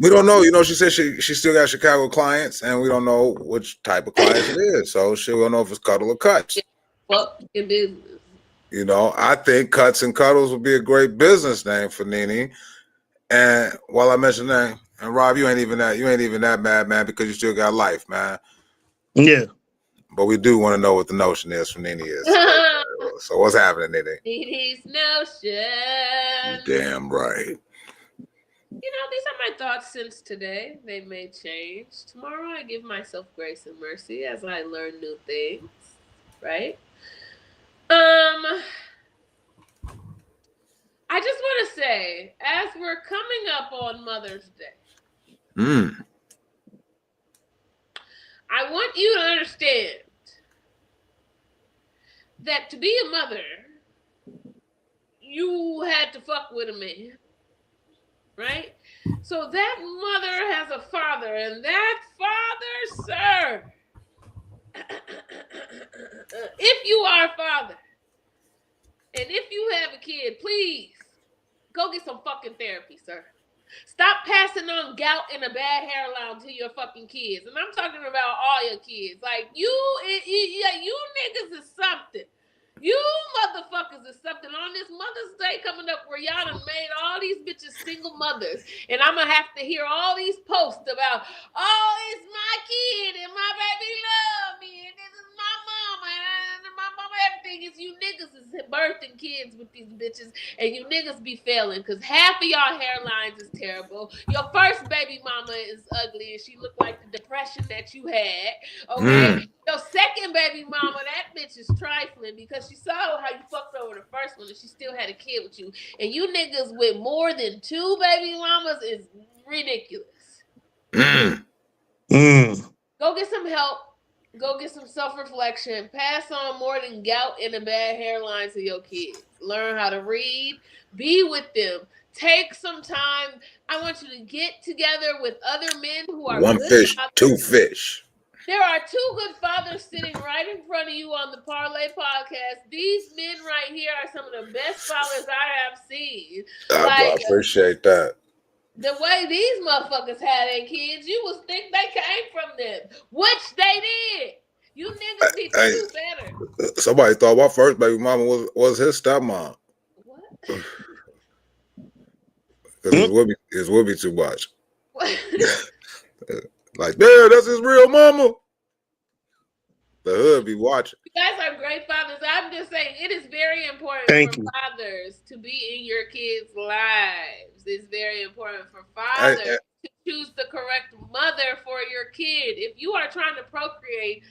We don't know. You know, she said she still got Chicago clients, and we don't know which type of clients it is. So she don't know if it's cuddle or cuts. Fuck your business. You know, I think Cuts and Cuddles would be a great business name for NiNi. And while I mention that, and Rob, you ain't even that mad, man, because you still got life, man. Yeah. But we do want to know what the notion is from NiNi is. So what's happening, NiNi? NiNi's notion. Damn right. You know, these are my thoughts since today. They may change. Tomorrow I give myself grace and mercy as I learn new things. Right? I just want to say, as we're coming up on Mother's Day, I want you to understand that to be a mother, you had to fuck with a man, right? So that mother has a father, and that father, sir, if you are a father, and if you have a kid, please go get some fucking therapy, sir. Stop passing on gout and a bad hairline to your fucking kids. And I'm talking about all your kids. Like, you niggas is something. You motherfuckers is something. On this Mother's Day coming up where y'all done made all these bitches single mothers. And I'm going to have to hear all these posts about, oh, it's my kid and my baby love me and this is my mama and my mama everything. Is you niggas is birthing kids with these bitches and you niggas be failing because half of y'all hairlines is terrible. Your first baby mama is ugly and she looked like the depression that you had. Okay? Your second baby mama, that bitch is trifling because she saw how you fucked over the first one and she still had a kid with you. And you niggas with more than 2 baby mamas is ridiculous. Go get some help. Go get some self-reflection. Pass on more than gout and a bad hairline to your kids. Learn how to read. Be with them. Take some time. I want you to get together with other men who are one good fish, fathers. 2 fish. There are 2 good fathers sitting right in front of you on the Parlay Podcast. These men right here are some of the best fathers I have seen. I appreciate that. The way these motherfuckers had their kids, you would think they came from them, which they did. You niggas need to do better. Somebody thought my first baby mama was his stepmom. What? Because it would be too much. What? Like, damn, that's his real mama. The hood be watching. You guys are great fathers. I'm just saying it is very important Thank for you. fathers to be in your kids' lives. It's very important for Hey, fathers to choose the correct mother for your kid. If you are trying to procreate,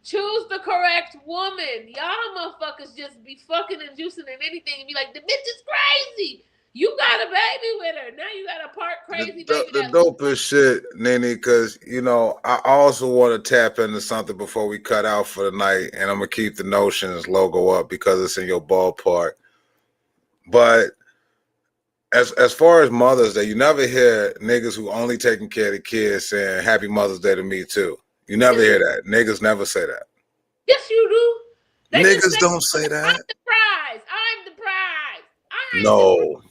choose the correct woman. Y'all motherfuckers just be fucking and juicing and anything and be like, the bitch is crazy. You got a baby with her. Now you got a part crazy baby. the dopest shit, NiNi, because I also want to tap into something before we cut out for the night, and I'm gonna keep the Notions logo up because it's in your ballpark. But as far as Mother's Day, you never hear niggas who only taking care of the kids saying Happy Mother's Day to me too. You never hear that. Niggas never say that. Yes, you do. Niggas don't say that. I'm the prize. I'm the prize. No.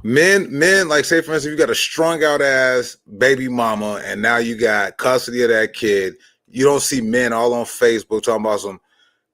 Men, like say for instance, you got a strung out ass baby mama, and now you got custody of that kid. You don't see men all on Facebook talking about some,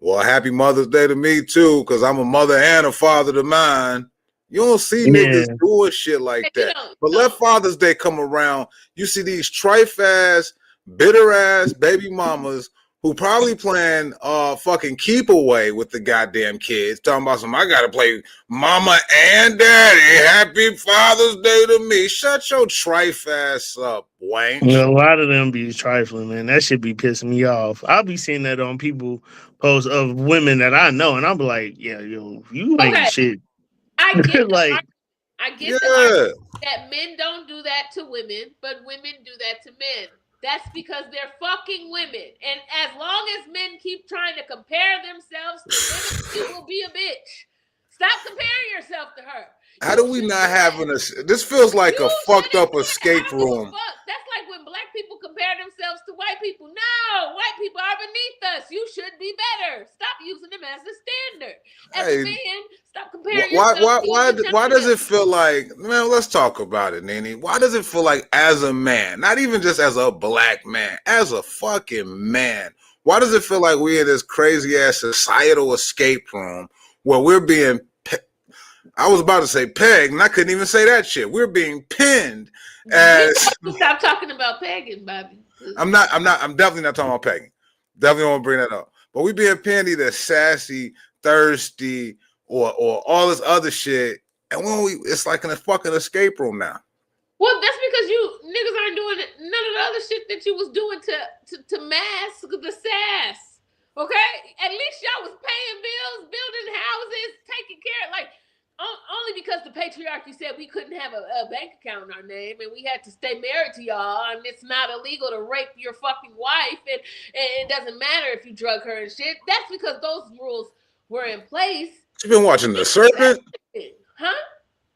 well, Happy Mother's Day to me too, because I'm a mother and a father to mine. You don't see niggas doing shit like that. But let Father's Day come around. You see these trife ass, bitter ass baby mamas who probably playing fucking keep away with the goddamn kids, talking about some, I gotta play mama and daddy. Happy Father's Day to me. Shut your trife ass up, wank. A lot of them be trifling, man. That should be pissing me off. I'll be seeing that on people posts of women that I know, and I'll be like, yeah, yo, you ain't shit. I get like, I get the argument that men don't do that to women, but women do that to men. That's because they're fucking women. And as long as men keep trying to compare themselves to women, you will be a bitch. Stop comparing yourself to her. How do we not having a... This feels like a fucked up escape room. That's like when black people compare themselves to white people. No, white people are beneath us. You should be better. Stop using them as a standard. As a man, stop comparing yourself. Why does it feel like... Man, let's talk about it, NiNi. Why does it feel like as a man, not even just as a black man, as a fucking man, why does it feel like we're in this crazy-ass societal escape room where we're being... I was about to say pegged, and I couldn't even say that shit. We're being pinned as... Stop talking about pegging, Bobby. I'm definitely not talking about pegging. Definitely want to bring that up. But we being pinned either sassy, thirsty, or all this other shit. And when it's like in a fucking escape room now. Well, that's because you niggas aren't doing none of the other shit that you was doing to mask the sass. Okay? At least y'all was paying bills, building houses, taking care of, like... Only because the patriarchy said we couldn't have a bank account in our name and we had to stay married to y'all, and it's not illegal to rape your fucking wife, and it doesn't matter if you drug her and shit. That's because those rules were in place. You been watching The Serpent? Huh?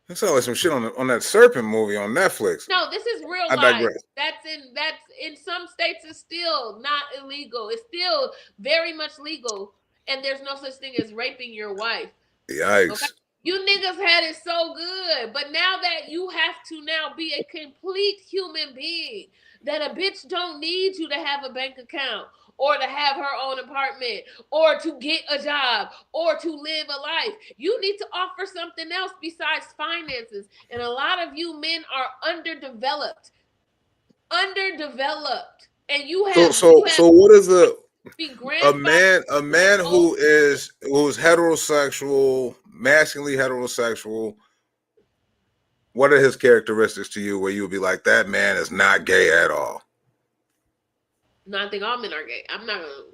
That sounds like some shit on that Serpent movie on Netflix. No, this is real life. That's in some states it's still not illegal. It's still very much legal, and there's no such thing as raping your wife. Yikes. Okay? You niggas had it so good, but now that you have to now be a complete human being, that a bitch don't need you to have a bank account or to have her own apartment or to get a job or to live a life. You need to offer something else besides finances. And a lot of you men are underdeveloped. And you have... So what is a man who's heterosexual, masculinely heterosexual, what are his characteristics to you where you would be like, that man is not gay at all? No, I think all men are gay. I'm not gonna...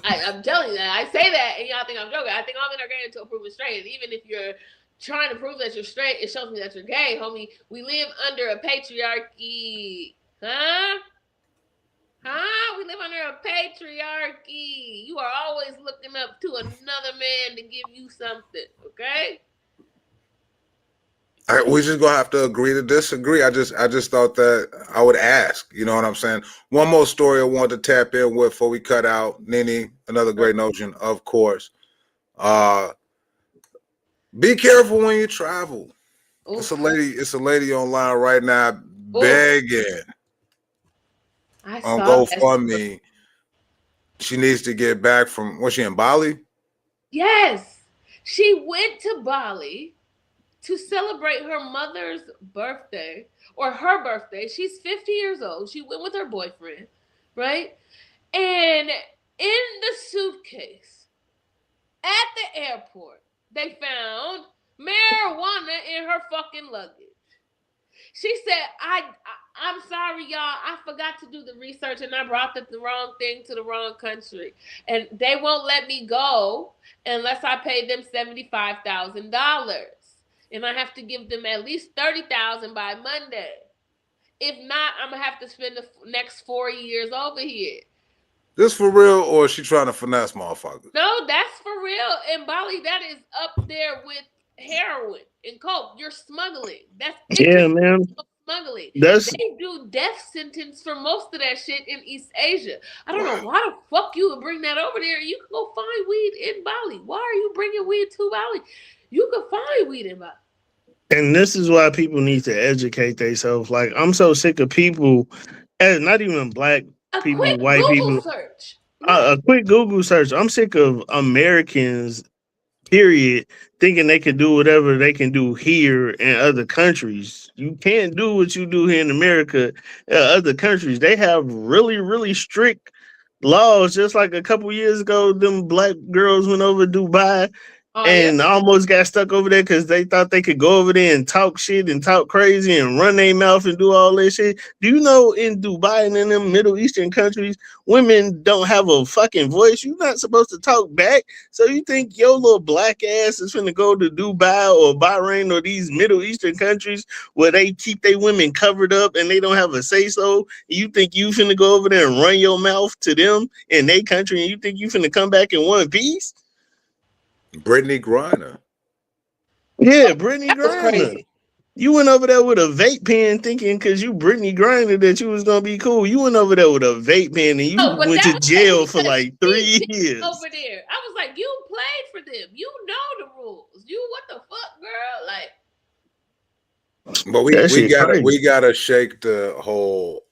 I'm telling you that. I say that and y'all think I'm joking. I think all men are gay until proven straight. And even if you're trying to prove that you're straight, it shows me that you're gay, homie. We live under a patriarchy. Huh? We live under a patriarchy. You are always looking up to another man to give you something, okay? We just gonna have to agree to disagree. I just thought that I would ask. You know what I'm saying? One more story I wanted to tap in with before we cut out. NiNi, another great notion, of course. Be careful when you travel. Ooh. It's a lady online right now begging on GoFundMe. She needs to get back from... Was she in Bali? Yes. She went to Bali to celebrate her mother's birthday, or her birthday. She's 50 years old. She went with her boyfriend, right? And In the suitcase at the airport, they found marijuana in her fucking luggage. She said, I'm sorry, y'all. I forgot to do the research and I brought the wrong thing to the wrong country. And they won't let me go unless I pay them $75,000. And I have to give them at least $30,000 by Monday. If not, I'm going to have to spend the next 4 years over here. This for real, or is she trying to finesse motherfuckers? No, that's for real. In Bali, that is up there with heroin and coke. You're smuggling. That's man. Smuggling. They do death sentence for most of that shit in East Asia. I don't know why the fuck you would bring that over there. You can go find weed in Bali. Why are you bringing weed to Bali? You can find weed in Bali. And this is why people need to educate themselves. Like, I'm so sick of people, and not even black people, white people. Search. A quick Google search. I'm sick of Americans, period, thinking they can do whatever they can do here in other countries. You can't do what you do here in America in other countries. They have really, really strict laws. Just like a couple years ago, them black girls went over to Dubai and almost got stuck over there because they thought they could go over there and talk shit and talk crazy and run their mouth and do all that shit. Do you know in Dubai and in them Middle Eastern countries, women don't have a fucking voice? You're not supposed to talk back. So you think your little black ass is finna go to Dubai or Bahrain or these Middle Eastern countries where they keep their women covered up and they don't have a say-so? You think you finna go over there and run your mouth to them in their country and you think you finna come back in one piece? Brittany Griner. Yeah, Brittany Griner. You went over there with a vape pen thinking because you Brittany Griner that you was going to be cool. You went over there with a vape pen and you went to jail for like 3 years. Over there. I was like, you played for them. You know the rules. You, what the fuck, girl? Like. But we gotta shake the whole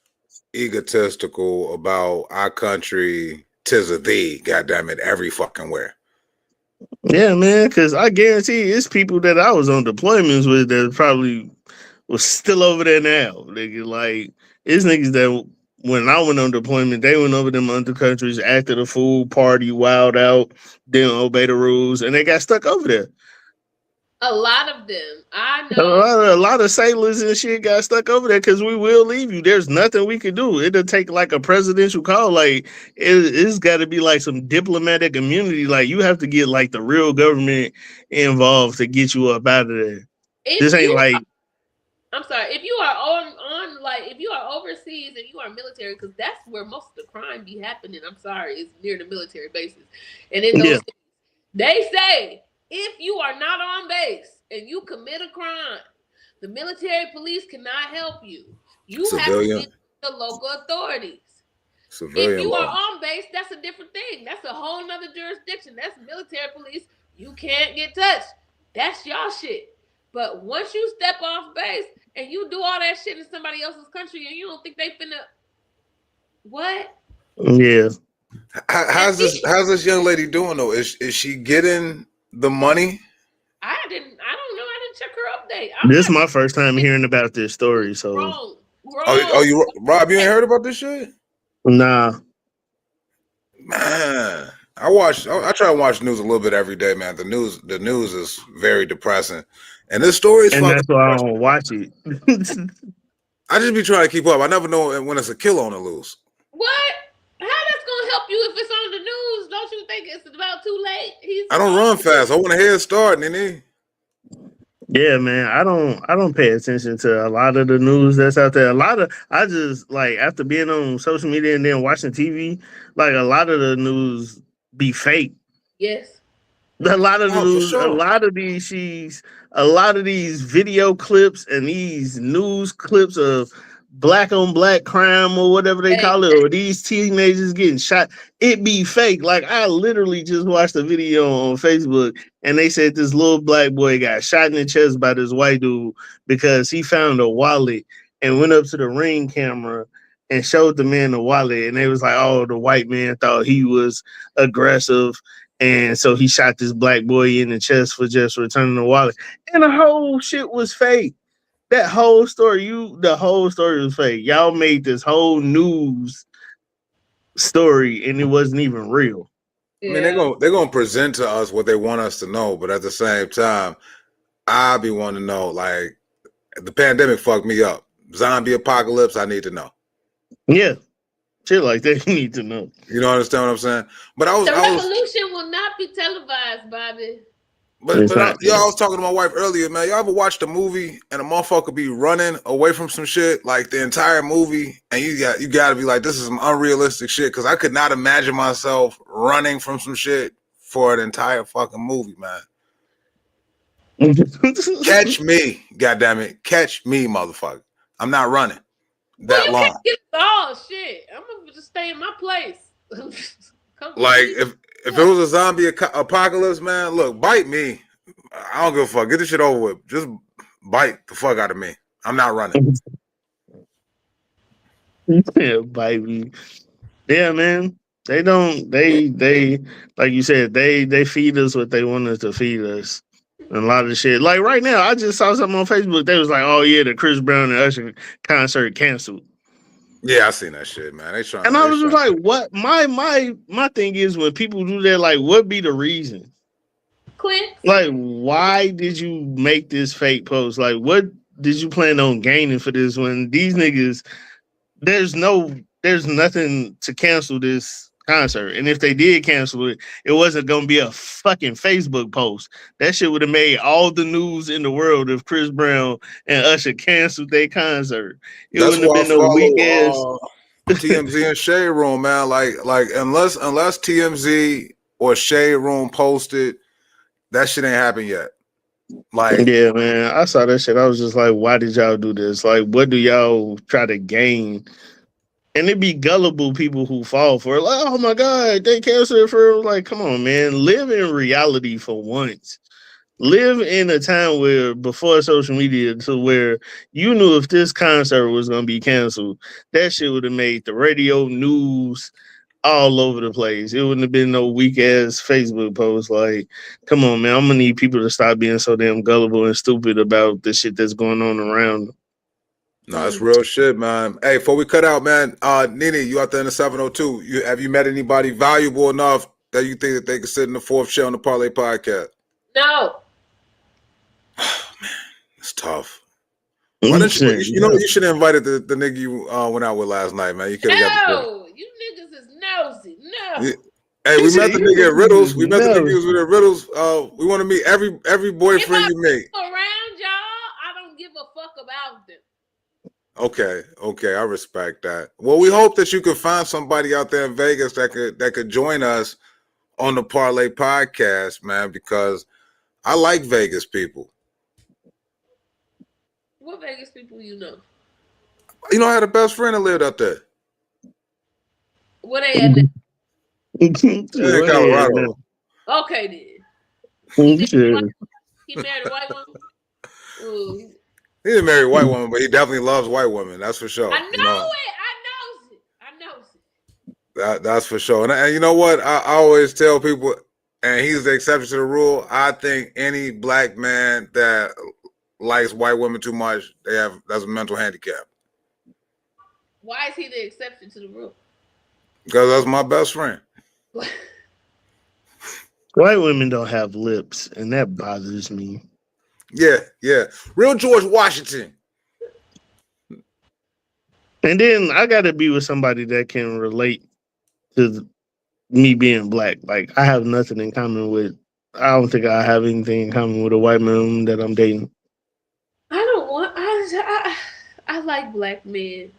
egotistical about our country. 'Tis a thee, goddamn it, every fucking where. Yeah, man, because I guarantee it's people that I was on deployments with that probably was still over there now. Nigga, like, it's niggas that when I went on deployment, they went over them other countries, acted a fool, party, wild out, didn't obey the rules, and they got stuck over there. A lot of them. I know. A lot of sailors and shit got stuck over there because we will leave you. There's nothing we can do. It'll take like a presidential call. Like it's got to be like some diplomatic immunity. Like you have to get like the real government involved to get you up out of there. This ain't like. I'm sorry. If you are on like if you are overseas and you are military, because that's where most of the crime be happening. I'm sorry, it's near the military bases, and in those they say. If you are not on base and you commit a crime, the military police cannot help you. You have to get the local authorities. If you are on base, that's a different thing. That's a whole nother jurisdiction. That's military police. You can't get touched. That's y'all shit. But once you step off base and you do all that shit in somebody else's country and you don't think they finna what? Yeah. How's this young lady doing though? Is she getting the money? I don't know. I didn't check her update. This is my first time hearing about this story. So, wrong. Oh, you Rob? You ain't heard about this shit? Nah, man. I try to watch the news a little bit every day, man. The news is very depressing, and this story is. And that's why I don't watch it. I just be trying to keep up. I never know when it's a kill on the loose. What? How that's gonna help you if it's on the news? Don't you think it's about too late? I don't run fast. I want a head start, NiNi. Yeah, man. I don't pay attention to a lot of the news that's out there. I just like after being on social media and then watching TV, like a lot of the news be fake. Yes. A lot of the news, sure. a lot of these video clips and these news clips of black on black crime or whatever they call it, or these teenagers getting shot, it be fake. Like I literally just watched a video on Facebook and they said this little black boy got shot in the chest by this white dude because he found a wallet and went up to the Ring camera and showed the man the wallet, and they was like, oh, the white man thought he was aggressive, and so he shot this black boy in the chest for just returning the wallet. And the whole shit was fake. The whole story was fake. Y'all made this whole news story and it wasn't even real. I mean, they're gonna present to us what they want us to know, but at the same time, I be wanting to know, like, the pandemic fucked me up. Zombie apocalypse, I need to know. Yeah. Shit like that, you need to know. You know, understand what I'm saying? But the revolution will not be televised, Bobby. But I was talking to my wife earlier, man. Y'all ever watched a movie and a motherfucker be running away from some shit like the entire movie, and you got to be like, this is some unrealistic shit, because I could not imagine myself running from some shit for an entire fucking movie, man. Catch me, goddammit. Catch me, motherfucker. I'm not running that long. Oh shit! I'm gonna just stay in my place. Like if it was a zombie apocalypse, man, look, bite me. I don't give a fuck. Get this shit over with. Just bite the fuck out of me. I'm not running. Yeah, bite me. Yeah, man. They don't. They like you said. They feed us what they want us to feed us. And a lot of shit. Like right now, I just saw something on Facebook. They was like, "Oh yeah, the Chris Brown and Usher concert canceled." Yeah, I seen that shit, man. They trying. And I was just like, "What?" My thing is when people do that, like, what be the reason? Clint. Like, why did you make this fake post? Like, what did you plan on gaining for this? When these niggas, there's nothing to cancel this concert. And if they did cancel it, it wasn't gonna be a fucking Facebook post. That shit would have made all the news in the world if Chris Brown and Usher canceled their concert. It wouldn't have been no weak ass TMZ and Shade Room, man. Like unless TMZ or Shade Room posted, that shit ain't happened yet. Like, yeah, man. I saw that shit. I was just like, why did y'all do this? Like, what do y'all try to gain? And it be gullible people who fall for it. Like, oh my God, they canceled it for, like, come on, man. Live in reality for once. Live in a time where before social media, to where you knew if this concert was gonna be canceled, that shit would have made the radio, news, all over the place. It wouldn't have been no weak ass Facebook post. Like, come on, man. I'm gonna need people to stop being so damn gullible and stupid about the shit that's going on around them. No, that's real shit, man. Hey, before we cut out, man, NiNi, you out there in the 702. Have you met anybody valuable enough that you think that they could sit in the fourth chair on the Parlay Podcast? No. Oh, man, it's tough. Why don't you? You should have invited the nigga you went out with last night, man. You could have got the No, you niggas is nosy. No. Yeah. Hey, we met the nigga at Riddles. We met the niggas with at Riddles. We want to meet every boyfriend you meet. Around y'all, I don't give a fuck about them. Okay, I respect that. Well, we hope that you can find somebody out there in Vegas that could join us on the Parlay Podcast, man, because I like Vegas people. What Vegas people you know? You know, I had a best friend that lived out there. Where they at? In Colorado. Okay, then. He married a white woman? Ooh. He didn't marry a white woman, but he definitely loves white women. That's for sure. I know it. That's for sure. And you know what? I always tell people, and he's the exception to the rule. I think any black man that likes white women too much, that's a mental handicap. Why is he the exception to the rule? Because that's my best friend. White women don't have lips, and that bothers me. Yeah. Real George Washington. And then I got to be with somebody that can relate to me being black. Like, I have nothing in common with, I don't think I have anything in common with a white man that I'm dating. I like black men.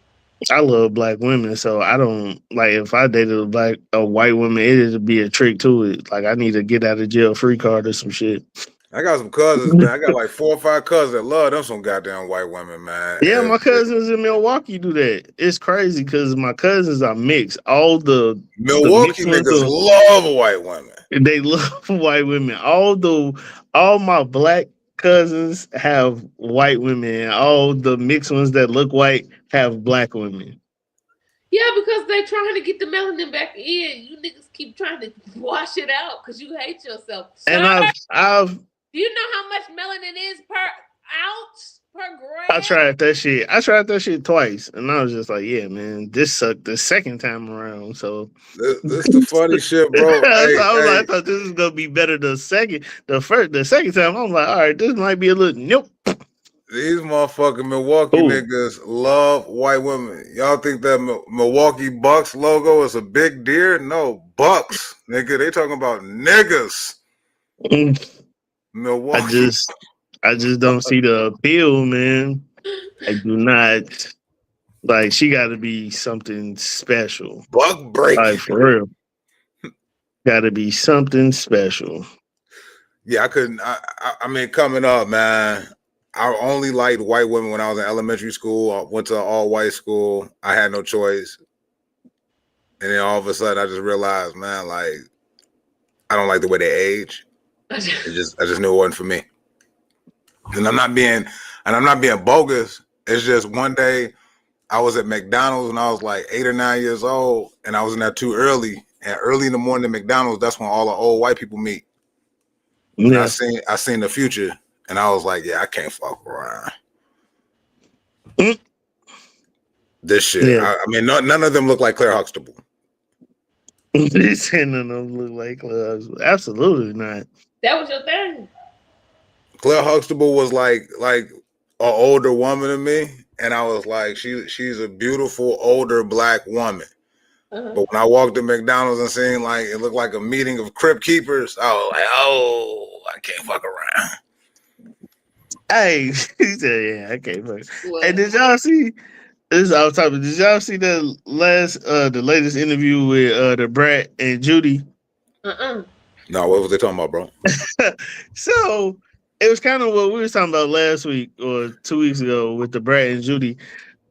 I love black women, so I don't, like, if I dated a white woman, it'd be a trick to it. Like, I need to get out of jail free card or some shit. I got some cousins, man. I got like 4 or 5 cousins that love them some goddamn white women, man. Yeah, my cousins in Milwaukee do that. It's crazy because my cousins are mixed. All the Milwaukee niggas love white women. They love white women. All my black cousins have white women, and all the mixed ones that look white have black women. Yeah, because they trying to get the melanin back in. You niggas keep trying to wash it out because you hate yourself. Sir, and I've do you know how much melanin is per ounce, per gram? I tried that shit twice, and I was just like, "Yeah, man, this sucked the second time around." So This the funny shit, bro. so I was like, Hey, I thought this was gonna be better the second time. I'm like, all right, this might be a little nope. these motherfucking Milwaukee niggas love white women. Y'all think that Milwaukee Bucks logo is a big deer? No, Bucks, nigga. They talking about niggas. Milwaukee. I just don't see the appeal, man. I do not. Like, she got to be something special. Buck break. Like, for real. Got to be something special. Yeah, I couldn't. I mean, coming up, man, I only liked white women when I was in elementary school. I went to an all-white school. I had no choice. And then all of a sudden, I just realized, man, like, I don't like the way they age. I just knew it wasn't for me. And I'm not being bogus. It's just one day I was at McDonald's and I was like 8 or 9 years old, and I was in there too early. And early in the morning at McDonald's, that's when all the old white people meet. And I seen the future, and I was like, yeah, I can't fuck around. This shit. Yeah. I mean, none of them look like Claire Huxtable. None of them look like Claire Huxtable. Absolutely not. That was your thing. Claire Huxtable was like an older woman than me, and I was like, she's a beautiful older black woman. Uh-huh. But when I walked to McDonald's and seen like it looked like a meeting of Crypt Keepers, I was like, oh, I can't fuck around. Hey, he said, yeah, I can't fuck. Hey, did y'all see this is off topic? Did y'all see the latest interview with the Brat and Judy? No, what was they talking about, bro? So it was kind of what we were talking about last week or 2 weeks ago with the Brat and Judy.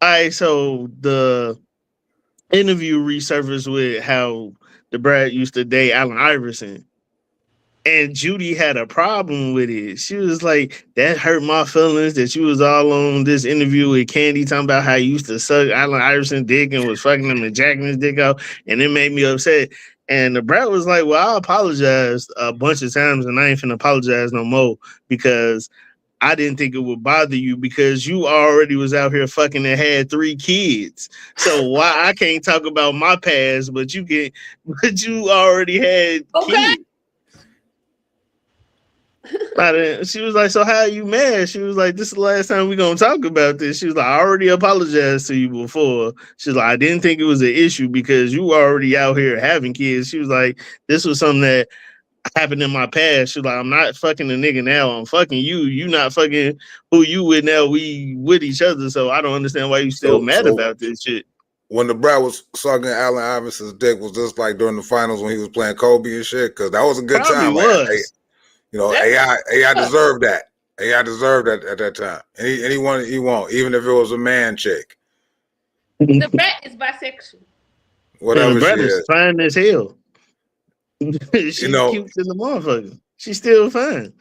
All right, so the interview resurfaced with how the Brat used to date Allen Iverson. And Judy had a problem with it. She was like, that hurt my feelings that you was all on this interview with Candy talking about how you used to suck Allen Iverson dick and was fucking him and jacking his dick out. And it made me upset. And the Brat was like, well, I apologized a bunch of times and I ain't finna apologize no more because I didn't think it would bother you because you already was out here fucking and had 3 kids. So why I can't talk about my past, but you already had kids. She was like, so how are you mad? She was like, this is the last time we're going to talk about this. She was like, I already apologized to you before. She's like, I didn't think it was an issue because you were already out here having kids. She was like, this was something that happened in my past. She's like, I'm not fucking a nigga now. I'm fucking you. You not fucking who you with now. We with each other. So I don't understand why you still mad about this shit. When the Brat was sucking Allen Iverson's dick, was just like during the finals when he was playing Kobe and shit? Because that was a good time. You know, AI deserved that. AI deserved that at that time. And he won't, even if it was a man chick. The Brat is bisexual. Whatever the Brat she is fine as hell. She's cute in the motherfucker. She's still fine.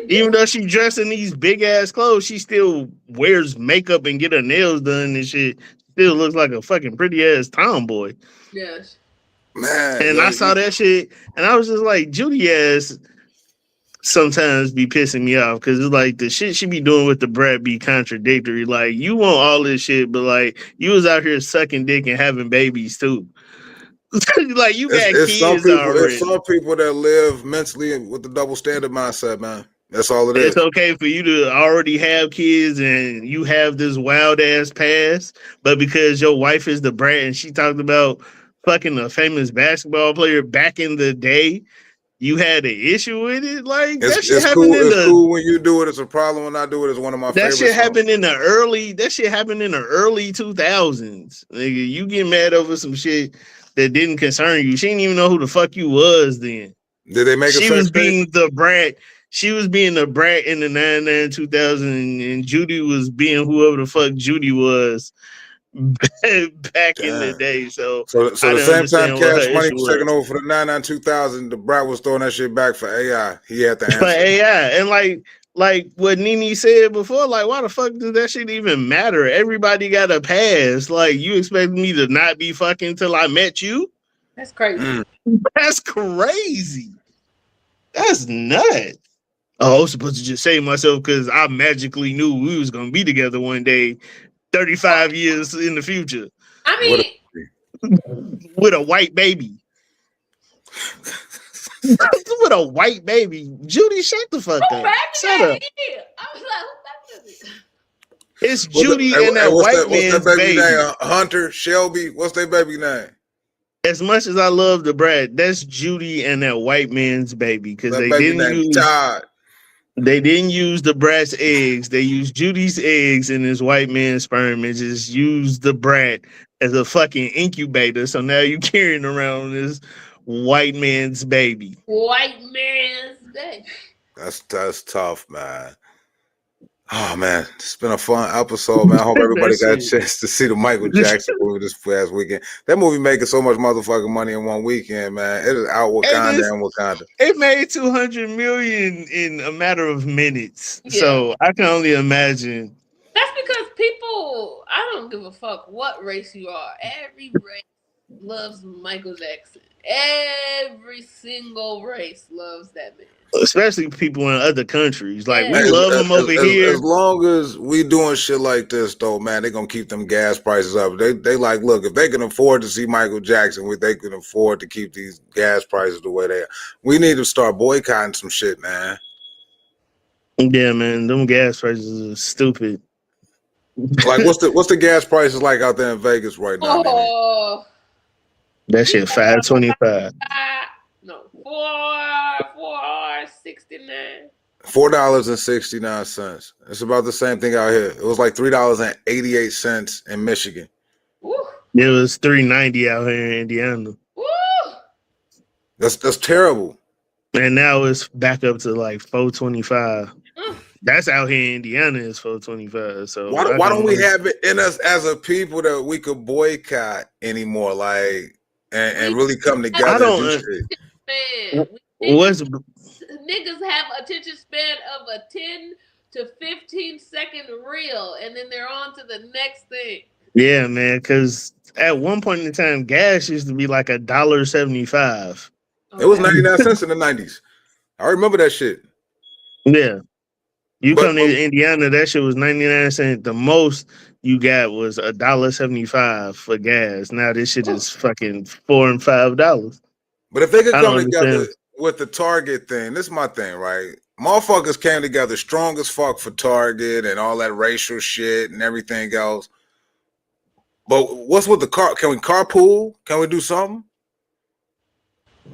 Even though she dressed in these big ass clothes, she still wears makeup and get her nails done and shit. Still looks like a fucking pretty ass tomboy. Yes. Man. And I saw that shit and I was just like, Judy ass sometimes be pissing me off because it's like the shit she be doing with the Brat be contradictory. Like, you want all this shit, but like you was out here sucking dick and having babies too. Like you got kids already. There's some people that live mentally with the double standard mindset, man. That's all it is. It's okay for you to already have kids and you have this wild ass past, but because your wife is the Brat and she talked about fucking a famous basketball player back in the day, you had an issue with it? Like that shit happened it's cool when you do it. It's a problem when I do it. It's one of my favorites. That shit happened in the early 2000s. Nigga, you get mad over some shit that didn't concern you. She didn't even know who the fuck you was then. Did they make She was being the Brat. She was being the Brat in the 99 2000, and Judy was being whoever the fuck Judy was back in the day. So the same time Cash Money was taking over for the 99 2000, the Brat was throwing that shit back for AI. He had to answer. For AI. And like what NiNi said before, like, why the fuck does that shit even matter? Everybody got a pass. Like, you expect me to not be fucking till I met you? That's crazy. That's crazy. That's nuts. Oh, I was supposed to just save myself because I magically knew we was gonna be together one day, 35 years in the future, I What? mean, with a white baby. With a white baby. Judy, shut the fuck who up. baby Shut that up. is? I was like, who baby is it? It's Judy and that What's white that man's baby baby. name? Hunter, Shelby. What's their baby name? As much as I love the brat, that's Judy and that white man's baby because That baby name Todd. they didn't use the brat's eggs. They used Judy's eggs and this white man's sperm and just used the brat as a fucking incubator. So now you carrying around this white man's baby. White man's baby. That's tough, man. Oh man, it's been a fun episode, man. I hope everybody got a chance to see the Michael Jackson movie this past weekend. That movie making so much motherfucking money in one weekend, man. It is out Wakanda and Wakanda. It made 200 million in a matter of minutes. Yeah. So I can only imagine. That's because people, I don't give a fuck what race you are. Every race loves Michael Jackson. Every single race loves that man. Especially people in other countries. Like, we love them over here. As long as we doing shit like this, though, man, they're going to keep them gas prices up. They like, look, if they can afford to see Michael Jackson, they can afford to keep these gas prices the way they are. We need to start boycotting some shit, man. Yeah, man, them gas prices are stupid. Like, what's the gas prices like out there in Vegas right now? Oh, that shit $5.25. No, $4.69. $4.69. It's about the same thing out here. It was like $3.88 in Michigan. Woo. It was $3.90 out here in Indiana. Woo. That's terrible. And now it's back up to like $4.25. That's out here in Indiana is $4.25. So why don't we have it in us as a people that we could boycott anymore, like and really come together? I don't. Niggas have attention span of a 10 to 15 second reel, and then they're on to the next thing. Yeah, man, because at one point in time, gas used to be like $1.75. Okay. It was 99 cents in the 90s. I remember that shit. Yeah. You come to Indiana, that shit was 99 cents. The most you got was $1.75 for gas. Now this shit is fucking $4 and $5. But if they could come together with the Target thing, this is my thing, right? Motherfuckers came together strong as fuck for Target and all that racial shit and everything else. But what's with the car? Can we carpool? Can we do something?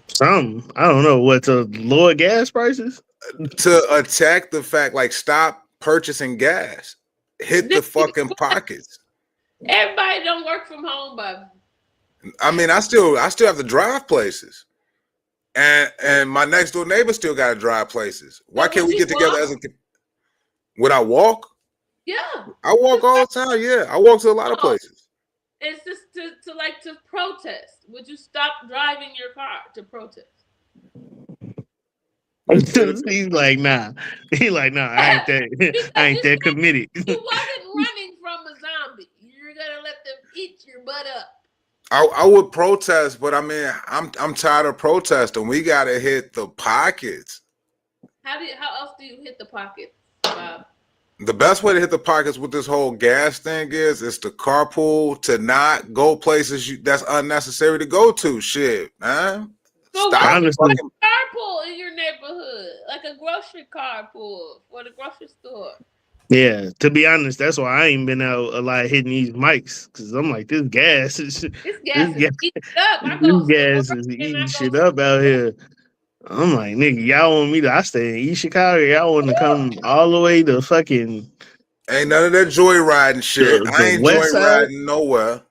Something. I don't know. What, to lower gas prices? To attack the fact, like, stop purchasing gas. Hit the fucking pockets. Everybody don't work from home, but I mean, I still have to drive places. And my next door neighbor still got to drive places. Why can't we get together as a? Would I walk? Yeah, I walk all the time. Yeah, I walk to a lot of places. It's just to protest. Would you stop driving your car to protest? He's like, nah. He's like, nah. I ain't that committed. You wasn't running from a zombie. You're gonna let them eat your butt up. I would protest, but I mean, I'm tired of protesting. We gotta hit the pockets. How else do you hit the pockets, Bob? The best way to hit the pockets with this whole gas thing is to carpool, to not go places that's unnecessary to go to. Shit, man. So stop. Carpool in your neighborhood, like a grocery carpool for the grocery store. Yeah, to be honest, that's why I ain't been out a lot hitting these mics because I'm like, this gas is eating shit up out here. I'm like, nigga, y'all want me to? I stay in East Chicago. Y'all want to come all the way to fucking? Ain't none of that joyriding shit. I ain't joyriding nowhere.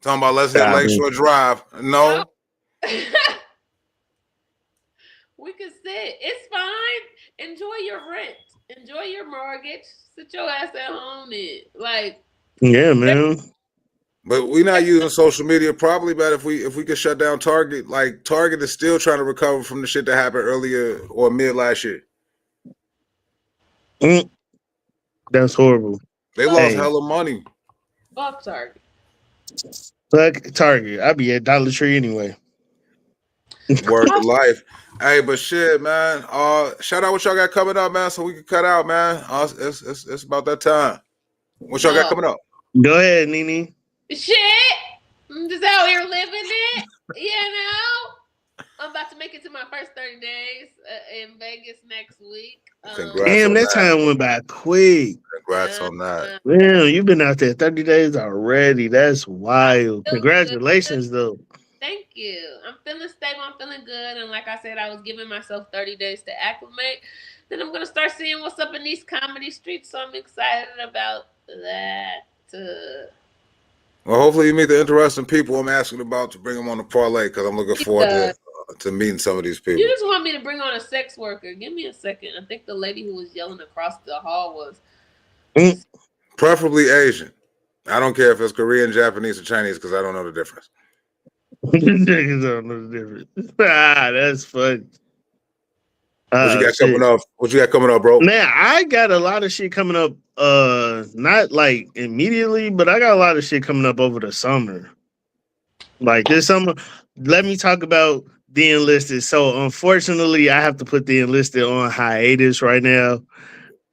Talking about let's hit Lakeshore Drive. No. We can sit. It's fine. Enjoy your rent. Enjoy your mortgage. Sit your ass at home and yeah, man. But we're not using social media probably better if we could shut down Target. Like Target is still trying to recover from the shit that happened earlier or mid last year. That's horrible. They lost hella money. Fuck Target. Fuck Target. I be at Dollar Tree anyway. Word of life. Hey, but shit, man. Shout out what y'all got coming up, man, so we can cut out, man. It's about that time. What y'all got coming up? Go ahead, NiNi. Shit. I'm just out here living it. I'm about to make it to my first 30 days in Vegas next week. Congrats. Damn, that time went by quick. Congrats on that. Damn, you've been out there 30 days already. That's wild. Congratulations, though. Thank you. I'm feeling stable. I'm feeling good. And like I said, I was giving myself 30 days to acclimate. Then I'm going to start seeing what's up in these comedy streets. So I'm excited about that. Well, hopefully you meet the interesting people I'm asking about to bring them on the parlay, because I'm looking forward to meeting some of these people. You just want me to bring on a sex worker. Give me a second. I think the lady who was yelling across the hall was... Preferably Asian. I don't care if it's Korean, Japanese, or Chinese, because I don't know the difference. Niggas don't know the difference. That's funny. What you got coming up? What you got coming up, bro? Man, I got a lot of shit coming up. Not like immediately, but I got a lot of shit coming up over the summer. Like this summer, let me talk about the Enlisted. So unfortunately, I have to put the Enlisted on hiatus right now.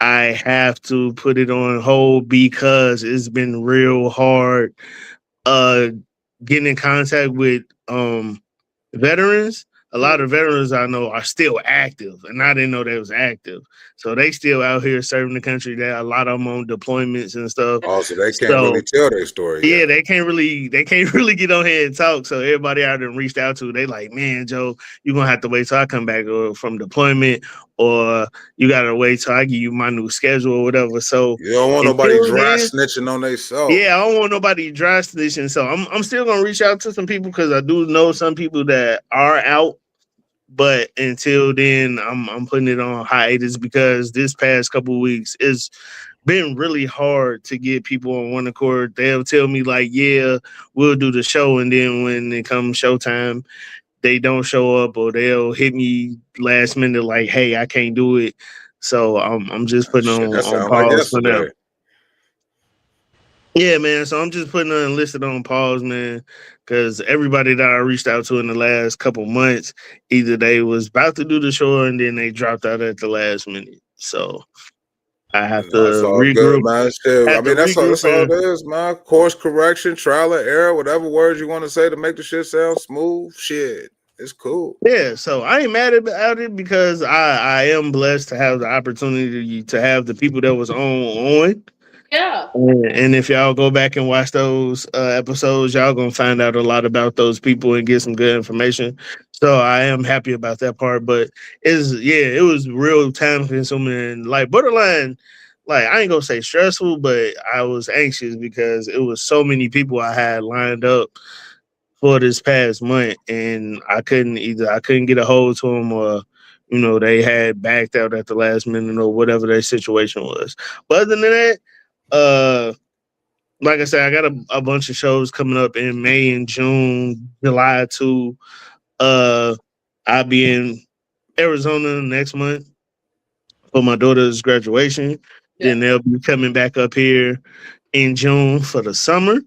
I have to put it on hold because it's been real hard getting in contact with veterans. A lot of veterans I know are still active, and I didn't know they was active. So they still out here serving the country. There are a lot of them on deployments and stuff. Oh, so they can't really tell their story. Yeah, they can't really get on here and talk. So everybody out there reached out to, they like, man, Joe, you're gonna have to wait till I come back from deployment, or you gotta wait till I give you my new schedule or whatever. So you don't want nobody dry snitching on themselves. Yeah, I don't want nobody dry snitching. So I'm still gonna reach out to some people because I do know some people that are out. But until then, I'm putting it on hiatus because this past couple of weeks it's been really hard to get people on one accord. They'll tell me like, yeah, we'll do the show, and then when it comes showtime, they don't show up, or they'll hit me last minute like, hey, I can't do it. So I'm just putting on pause for now. Yeah, man. So I'm just putting Enlisted on pause, man, because everybody that I reached out to in the last couple months, either they was about to do the show and then they dropped out at the last minute. So I have to regroup. Good, man. I mean, that's all it is, man. Course correction, trial and error, whatever words you want to say to make the shit sound smooth. Shit, it's cool. Yeah, so I ain't mad about it because I am blessed to have the opportunity to have the people that was on. Yeah. And if y'all go back and watch those episodes, y'all gonna find out a lot about those people and get some good information. So I am happy about that part. But it was real time consuming and like borderline, like I ain't gonna say stressful, but I was anxious because it was so many people I had lined up for this past month, and I couldn't get a hold to them, or they had backed out at the last minute or whatever their situation was. But other than that, like I said, I got a bunch of shows coming up in May and June, July too. I'll be in Arizona next month for my daughter's graduation. Yeah. Then they'll be coming back up here in June for the summer.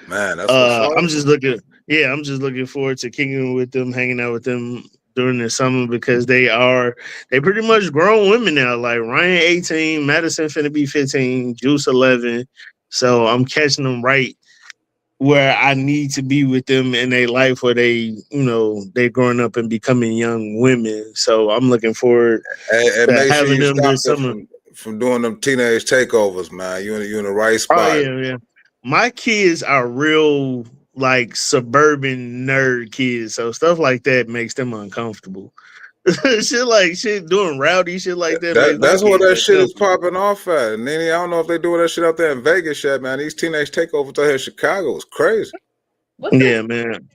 Man, that's I'm just looking forward to kicking with them, hanging out with them during the summer because they pretty much grown women now. Like Ryan 18, Madison finna be 15, Juice 11. So I'm catching them right where I need to be with them in their life, where they're growing up and becoming young women. So I'm looking forward to having them this summer. From doing them teenage takeovers, man. You in the right spot. Oh yeah. My kids are real like suburban nerd kids, so stuff like that makes them uncomfortable. shit doing rowdy shit like that. That's what that shit is popping off at. And then I don't know if they doing that shit out there in Vegas yet, man. These teenage takeovers out here in Chicago is crazy. Yeah, man.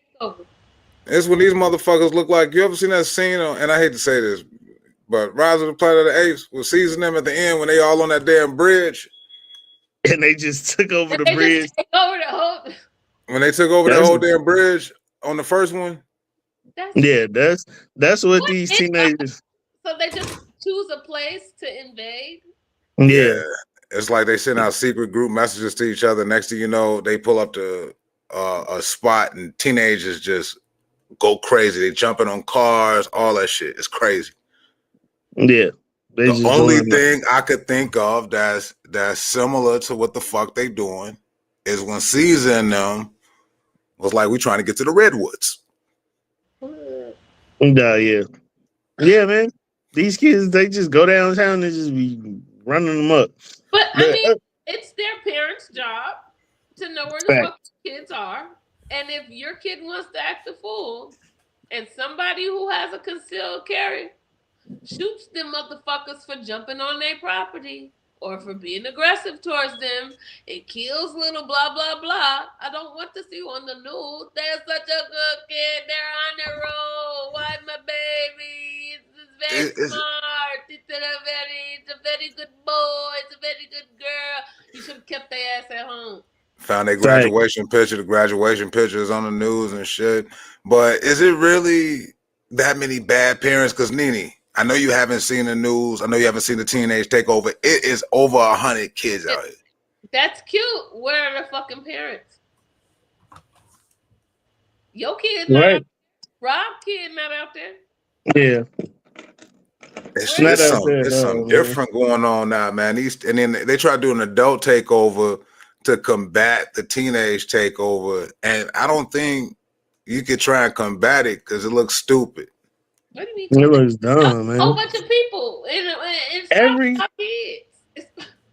It's when these motherfuckers look like, you ever seen that scene and I hate to say this, but Rise of the Planet of the Apes was season them at the end when they all on that damn bridge. And they just took over the bridge. When they took over the whole damn bridge on the first one. That's what these teenagers. So they just choose a place to invade. Yeah. It's like they send out secret group messages to each other. Next thing you know, they pull up to a spot and teenagers just go crazy. They jumping on cars, all that shit. It's crazy. Yeah. The only thing I could think of that's similar to what the fuck they doing is when Caesar and them was like, we trying to get to the Redwoods. Yeah. Yeah, man. These kids, they just go downtown and just be running them up. But I mean, it's their parents' job to know where the fuck kids are. And if your kid wants to act a fool and somebody who has a concealed carry shoots them motherfuckers for jumping on their property or for being aggressive towards them, it kills little blah, blah, blah. I don't want to see on the news, they're such a good kid, they're on the road, why my baby? It's very smart, it's a very good boy, it's a very good girl. You should have kept their ass at home. Found their graduation picture. The graduation picture is on the news and shit. But is it really that many bad parents? Because NiNi, I know you haven't seen the news. I know you haven't seen the teenage takeover. It is over 100 kids out here. That's cute. Where are the fucking parents? Your kid not out there. Rob kid not out there. Yeah. It's something different going on now, man. And then they try to do an adult takeover to combat the teenage takeover. And I don't think you could try and combat it because it looks stupid. What do you mean? It looks dumb, man. A whole bunch of people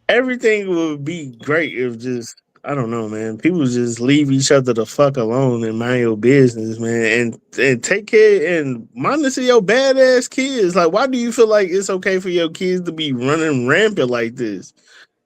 everything would be great if just, I don't know, man. People just leave each other the fuck alone and mind your business, man. And take care and monitor your badass kids. Like, why do you feel like it's okay for your kids to be running rampant like this?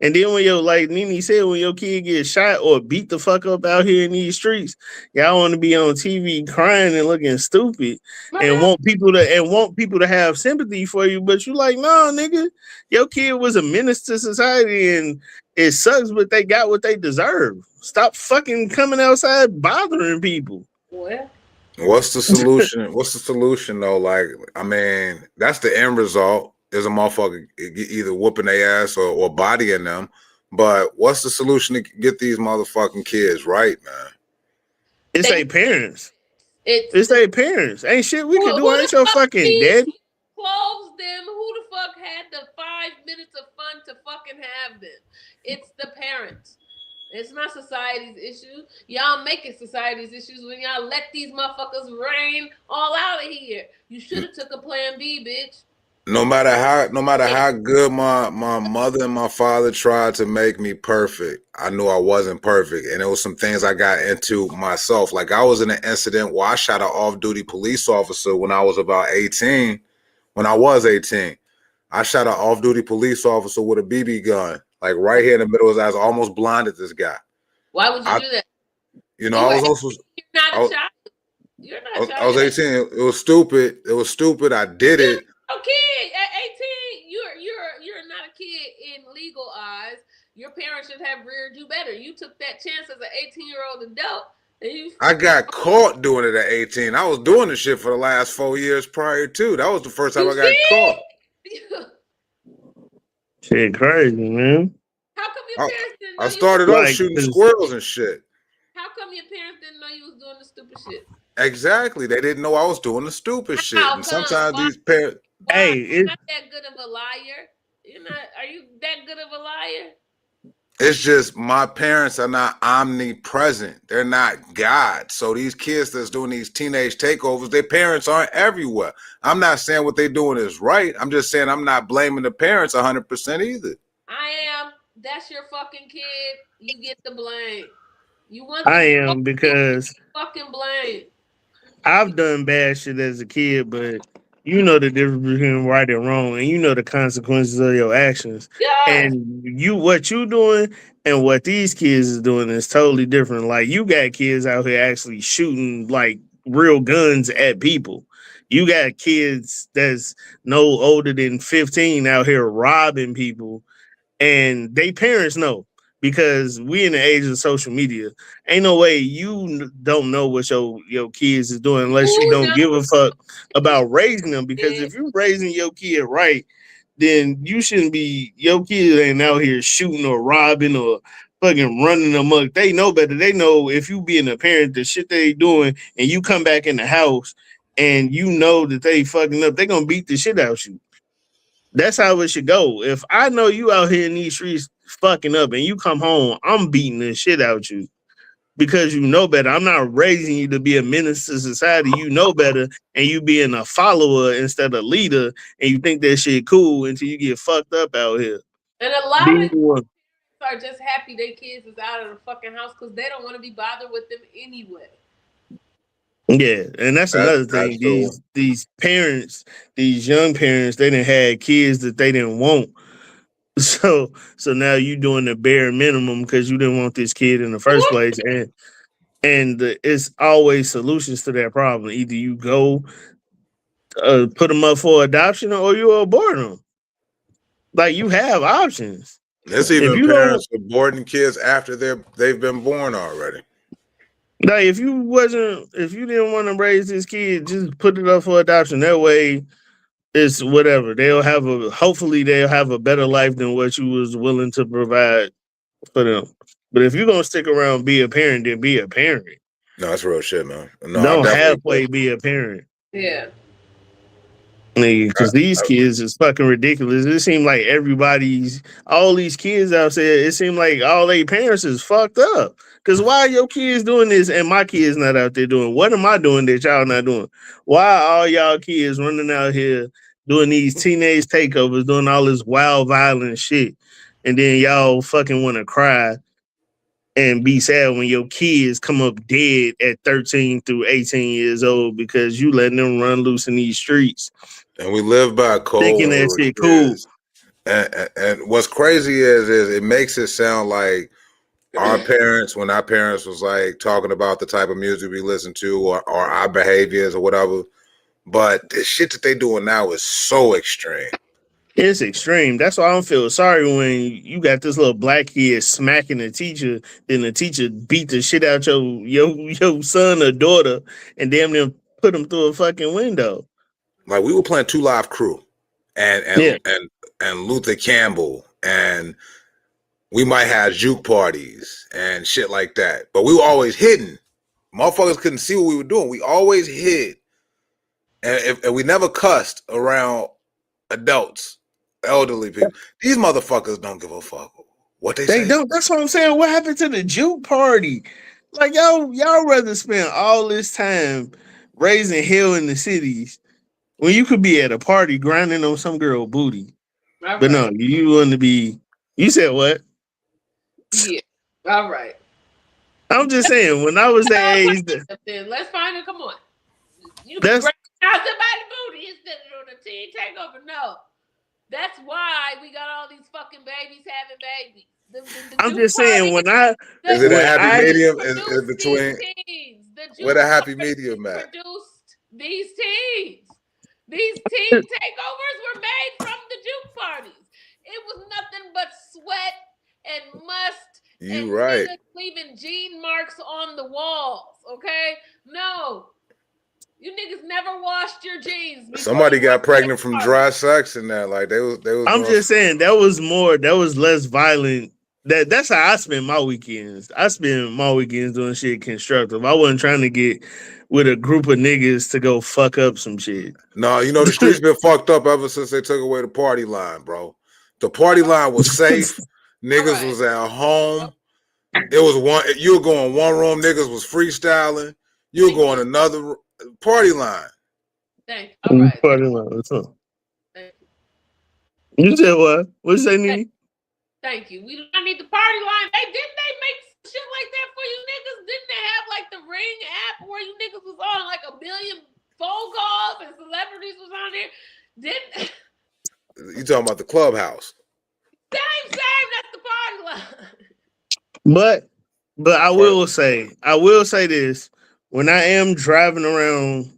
And then when like NiNi said, when your kid gets shot or beat the fuck up out here in these streets, y'all want to be on TV crying and looking stupid and want people to have sympathy for you, but you like, no, nigga, your kid was a menace to society and it sucks, but they got what they deserve. Stop fucking coming outside bothering people. Well, what's the solution? What's the solution though? Like, I mean, that's the end result. Is a motherfucker either whooping their ass or bodying them. But what's the solution to get these motherfucking kids right, man? It's their parents. It's their parents. Ain't shit we can do. Ain't your fucking daddy. Close them. Who the fuck had the 5 minutes of fun to fucking have them? It's the parents. It's not society's issue. Y'all make it society's issues when y'all let these motherfuckers rain all out of here. You should have took a plan B, bitch. No matter how good my mother and my father tried to make me perfect, I knew I wasn't perfect. And there was some things I got into myself. Like I was in an incident where I shot an off-duty police officer when I was about 18. When I was 18, I shot an off-duty police officer with a BB gun, like right here in the middle of his eyes, almost blinded this guy. Why would you do that? You know, I was also... You're not a child. You're not a child. I was 18. It was stupid. I did it. Okay, at 18, you're not a kid in legal eyes. Your parents should have reared you better. You took that chance as an 18-year-old adult. I got caught doing it at 18. I was doing the shit for the last 4 years prior to. That was the first time I got caught. Shit crazy, man. How come your parents didn't know I started off shooting squirrels and shit. How come your parents didn't know you was doing the stupid shit? Exactly. They didn't know I was doing the stupid shit. And sometimes these parents... You're not that good of a liar. Are you that good of a liar? It's just my parents are not omnipresent. They're not God. So these kids that's doing these teenage takeovers, their parents aren't everywhere. I'm not saying what they're doing is right. I'm just saying I'm not blaming the parents 100% either. I am. That's your fucking kid. You get the blame. Because fucking blame. I've done bad shit as a kid, but you know the difference between right and wrong, and you know the consequences of your actions. Yes. And what you doing and what these kids is doing is totally different. Like you got kids out here actually shooting like real guns at people. You got kids that's no older than 15 out here robbing people, and they parents know. Because we in the age of social media, ain't no way you don't know what your kids is doing unless you don't give a fuck about raising them. Because if you're raising your kid right, then you shouldn't be, your kid ain't out here shooting or robbing or fucking running amok. They know better. They know if you being a parent, the shit they doing, and you come back in the house and you know that they fucking up, they gonna beat the shit out you. That's how it should go. If I know you out here in these streets fucking up and you come home, I'm beating the shit out you because you know better. I'm not raising you to be a menace to society. You know better, and you being a follower instead of leader, and you think that shit cool until you get fucked up out here. And a lot of parents are just happy their kids is out of the fucking house because they don't want to be bothered with them anyway. Yeah, and that's another thing. These parents, these young parents, they didn't have kids that they didn't want. So now you doing the bare minimum because you didn't want this kid in the first place, and it's always solutions to that problem. Either you go put them up for adoption or you abort them. Like you have options. There's even parents aborting kids after they've been born already. Like if you didn't want to raise this kid, just put it up for adoption. That way, it's whatever. Hopefully they'll have a better life than what you was willing to provide for them. But if you're gonna stick around, be a parent, then be a parent. No, that's real shit, man. No, don't halfway be a parent. Yeah. Because these kids is fucking ridiculous. It seems like all these kids out there, it seems like all their parents is fucked up. Because why are your kids doing this and my kids not out there doing? What am I doing that y'all not doing? Why are all y'all kids running out here doing these teenage takeovers, doing all this wild, violent shit? And then y'all fucking want to cry and be sad when your kids come up dead at 13 through 18 years old because you letting them run loose in these streets. And we live by a code. Thinking that shit cool. And what's crazy is it makes it sound like our parents, when our parents was like talking about the type of music we listen to or our behaviors or whatever. But the shit that they doing now is so extreme. It's extreme. That's why I don't feel sorry when you got this little black kid smacking the teacher, then the teacher beat the shit out your son or daughter and damn near put him through a fucking window. Like we were playing 2 Live Crew and Luther Campbell, and we might have juke parties and shit like that. But we were always hidden. Motherfuckers couldn't see what we were doing. We always hid. And we never cussed around adults, elderly people. These motherfuckers don't give a fuck what they say. They don't. That's what I'm saying. What happened to the juke party? Like y'all rather spend all this time raising hell in the cities when you could be at a party grinding on some girl booty. Right. But no, you want to be. You said what? Yeah. All right. I'm just saying. When I was that age, let's find it. Come on. You can break out somebody's booty instead of doing a teen takeover. No. That's why we got all these fucking babies having babies. I'm just saying is it a happy medium in between? What a happy medium, man. Produced these teens. These teen takeovers were made from the juke parties. It was nothing but sweat and must. You right. Leaving gene marks on the walls. Okay, no. You niggas never washed your jeans. Somebody got pregnant from dry sex and that. Like they was. I'm just saying that was less violent. That's how I spend my weekends. I spend my weekends doing shit constructive. I wasn't trying to get with a group of niggas to go fuck up some shit. No, the streets been fucked up ever since they took away the party line, bro. The party line was safe. Niggas was at home. It was you were going one room. Niggas was freestyling. You were going another party line. Thank you. All right. Party line. What's up? You said what? What's that, NiNi? Thank you. We don't need the party line. Didn't they make shit like that for you niggas? Didn't they have like the Ring app where you niggas was on like a million phone calls and celebrities was on there? You talking about the clubhouse? Same. That's the party line. But I will say this: when I am driving around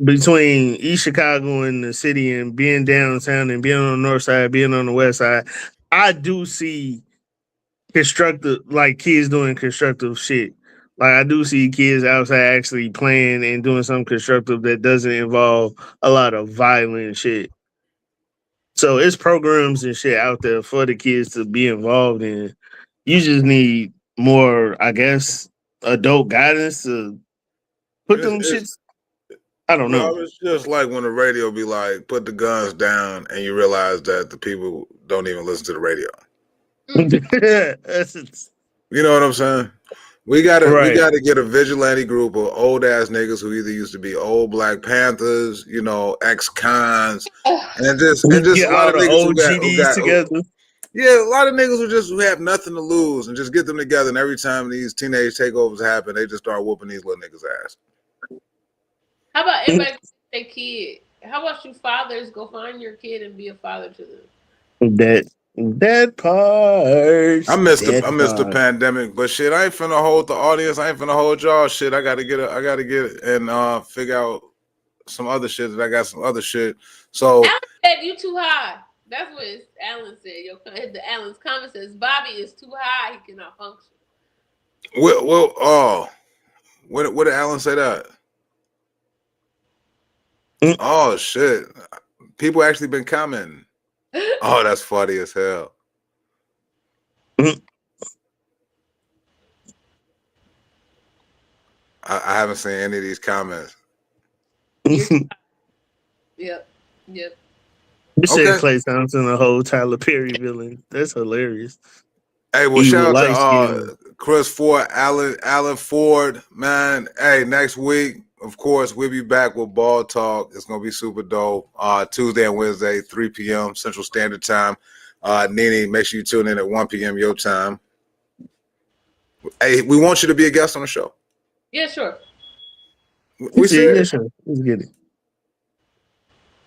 between East Chicago and the city and being downtown and being on the north side, being on the west side, I do see constructive, like kids doing constructive shit. Like I do see kids outside actually playing and doing something constructive that doesn't involve a lot of violent shit. So it's programs and shit out there for the kids to be involved in. You just need more, I guess, adult guidance to put them shits. I don't know. It's just like when the radio be like, put the guns down, and you realize that the people don't even listen to the radio. You know what I'm saying? We gotta get a vigilante group of old ass niggas who either used to be old Black Panthers, ex-cons, and just a lot of niggas who got together. Yeah, a lot of niggas who have nothing to lose and just get them together. And every time these teenage takeovers happen, they just start whooping these little niggas' ass. How about everybody their kid? How about you fathers go find your kid and be a father to them? That part. I missed the pandemic, but shit, I ain't finna hold the audience. I ain't finna hold y'all. Shit, I gotta get and figure out some other shit. That I got some other shit. So Alan said you too high. That's what Alan said. Alan's comment says Bobby is too high. He cannot function. What did Alan say that? Oh shit! People actually been commenting. Oh, that's funny as hell. I haven't seen any of these comments. Yep. You said Klay Thompson a whole Tyler Perry villain. That's hilarious. Hey, well, shout out to Chris Ford, Alan Ford, man. Hey, next week, of course, we'll be back with Ball Talk. It's gonna be super dope. Tuesday and Wednesday, 3 p.m. Central Standard Time. NiNi, make sure you tune in at 1 p.m. your time. Hey, we want you to be a guest on the show. Yeah, sure. We see it. Sure. Let's get it.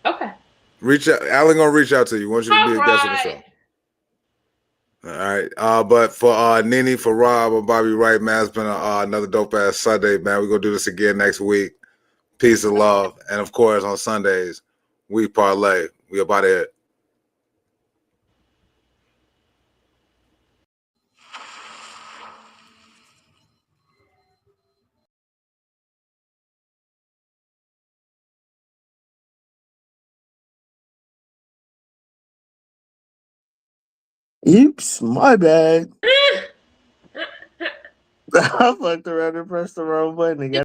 Okay. Reach out. Alan gonna reach out to you. Want you to be a guest on the show. All right. But for NiNi, for Rob, or Bobby Wright, man, it's been another dope ass Sunday, man. We're gonna do this again next week. Peace and love. And of course, on Sundays, we parlay. We about it. Oops, my bad. I fucked around and pressed the wrong button again.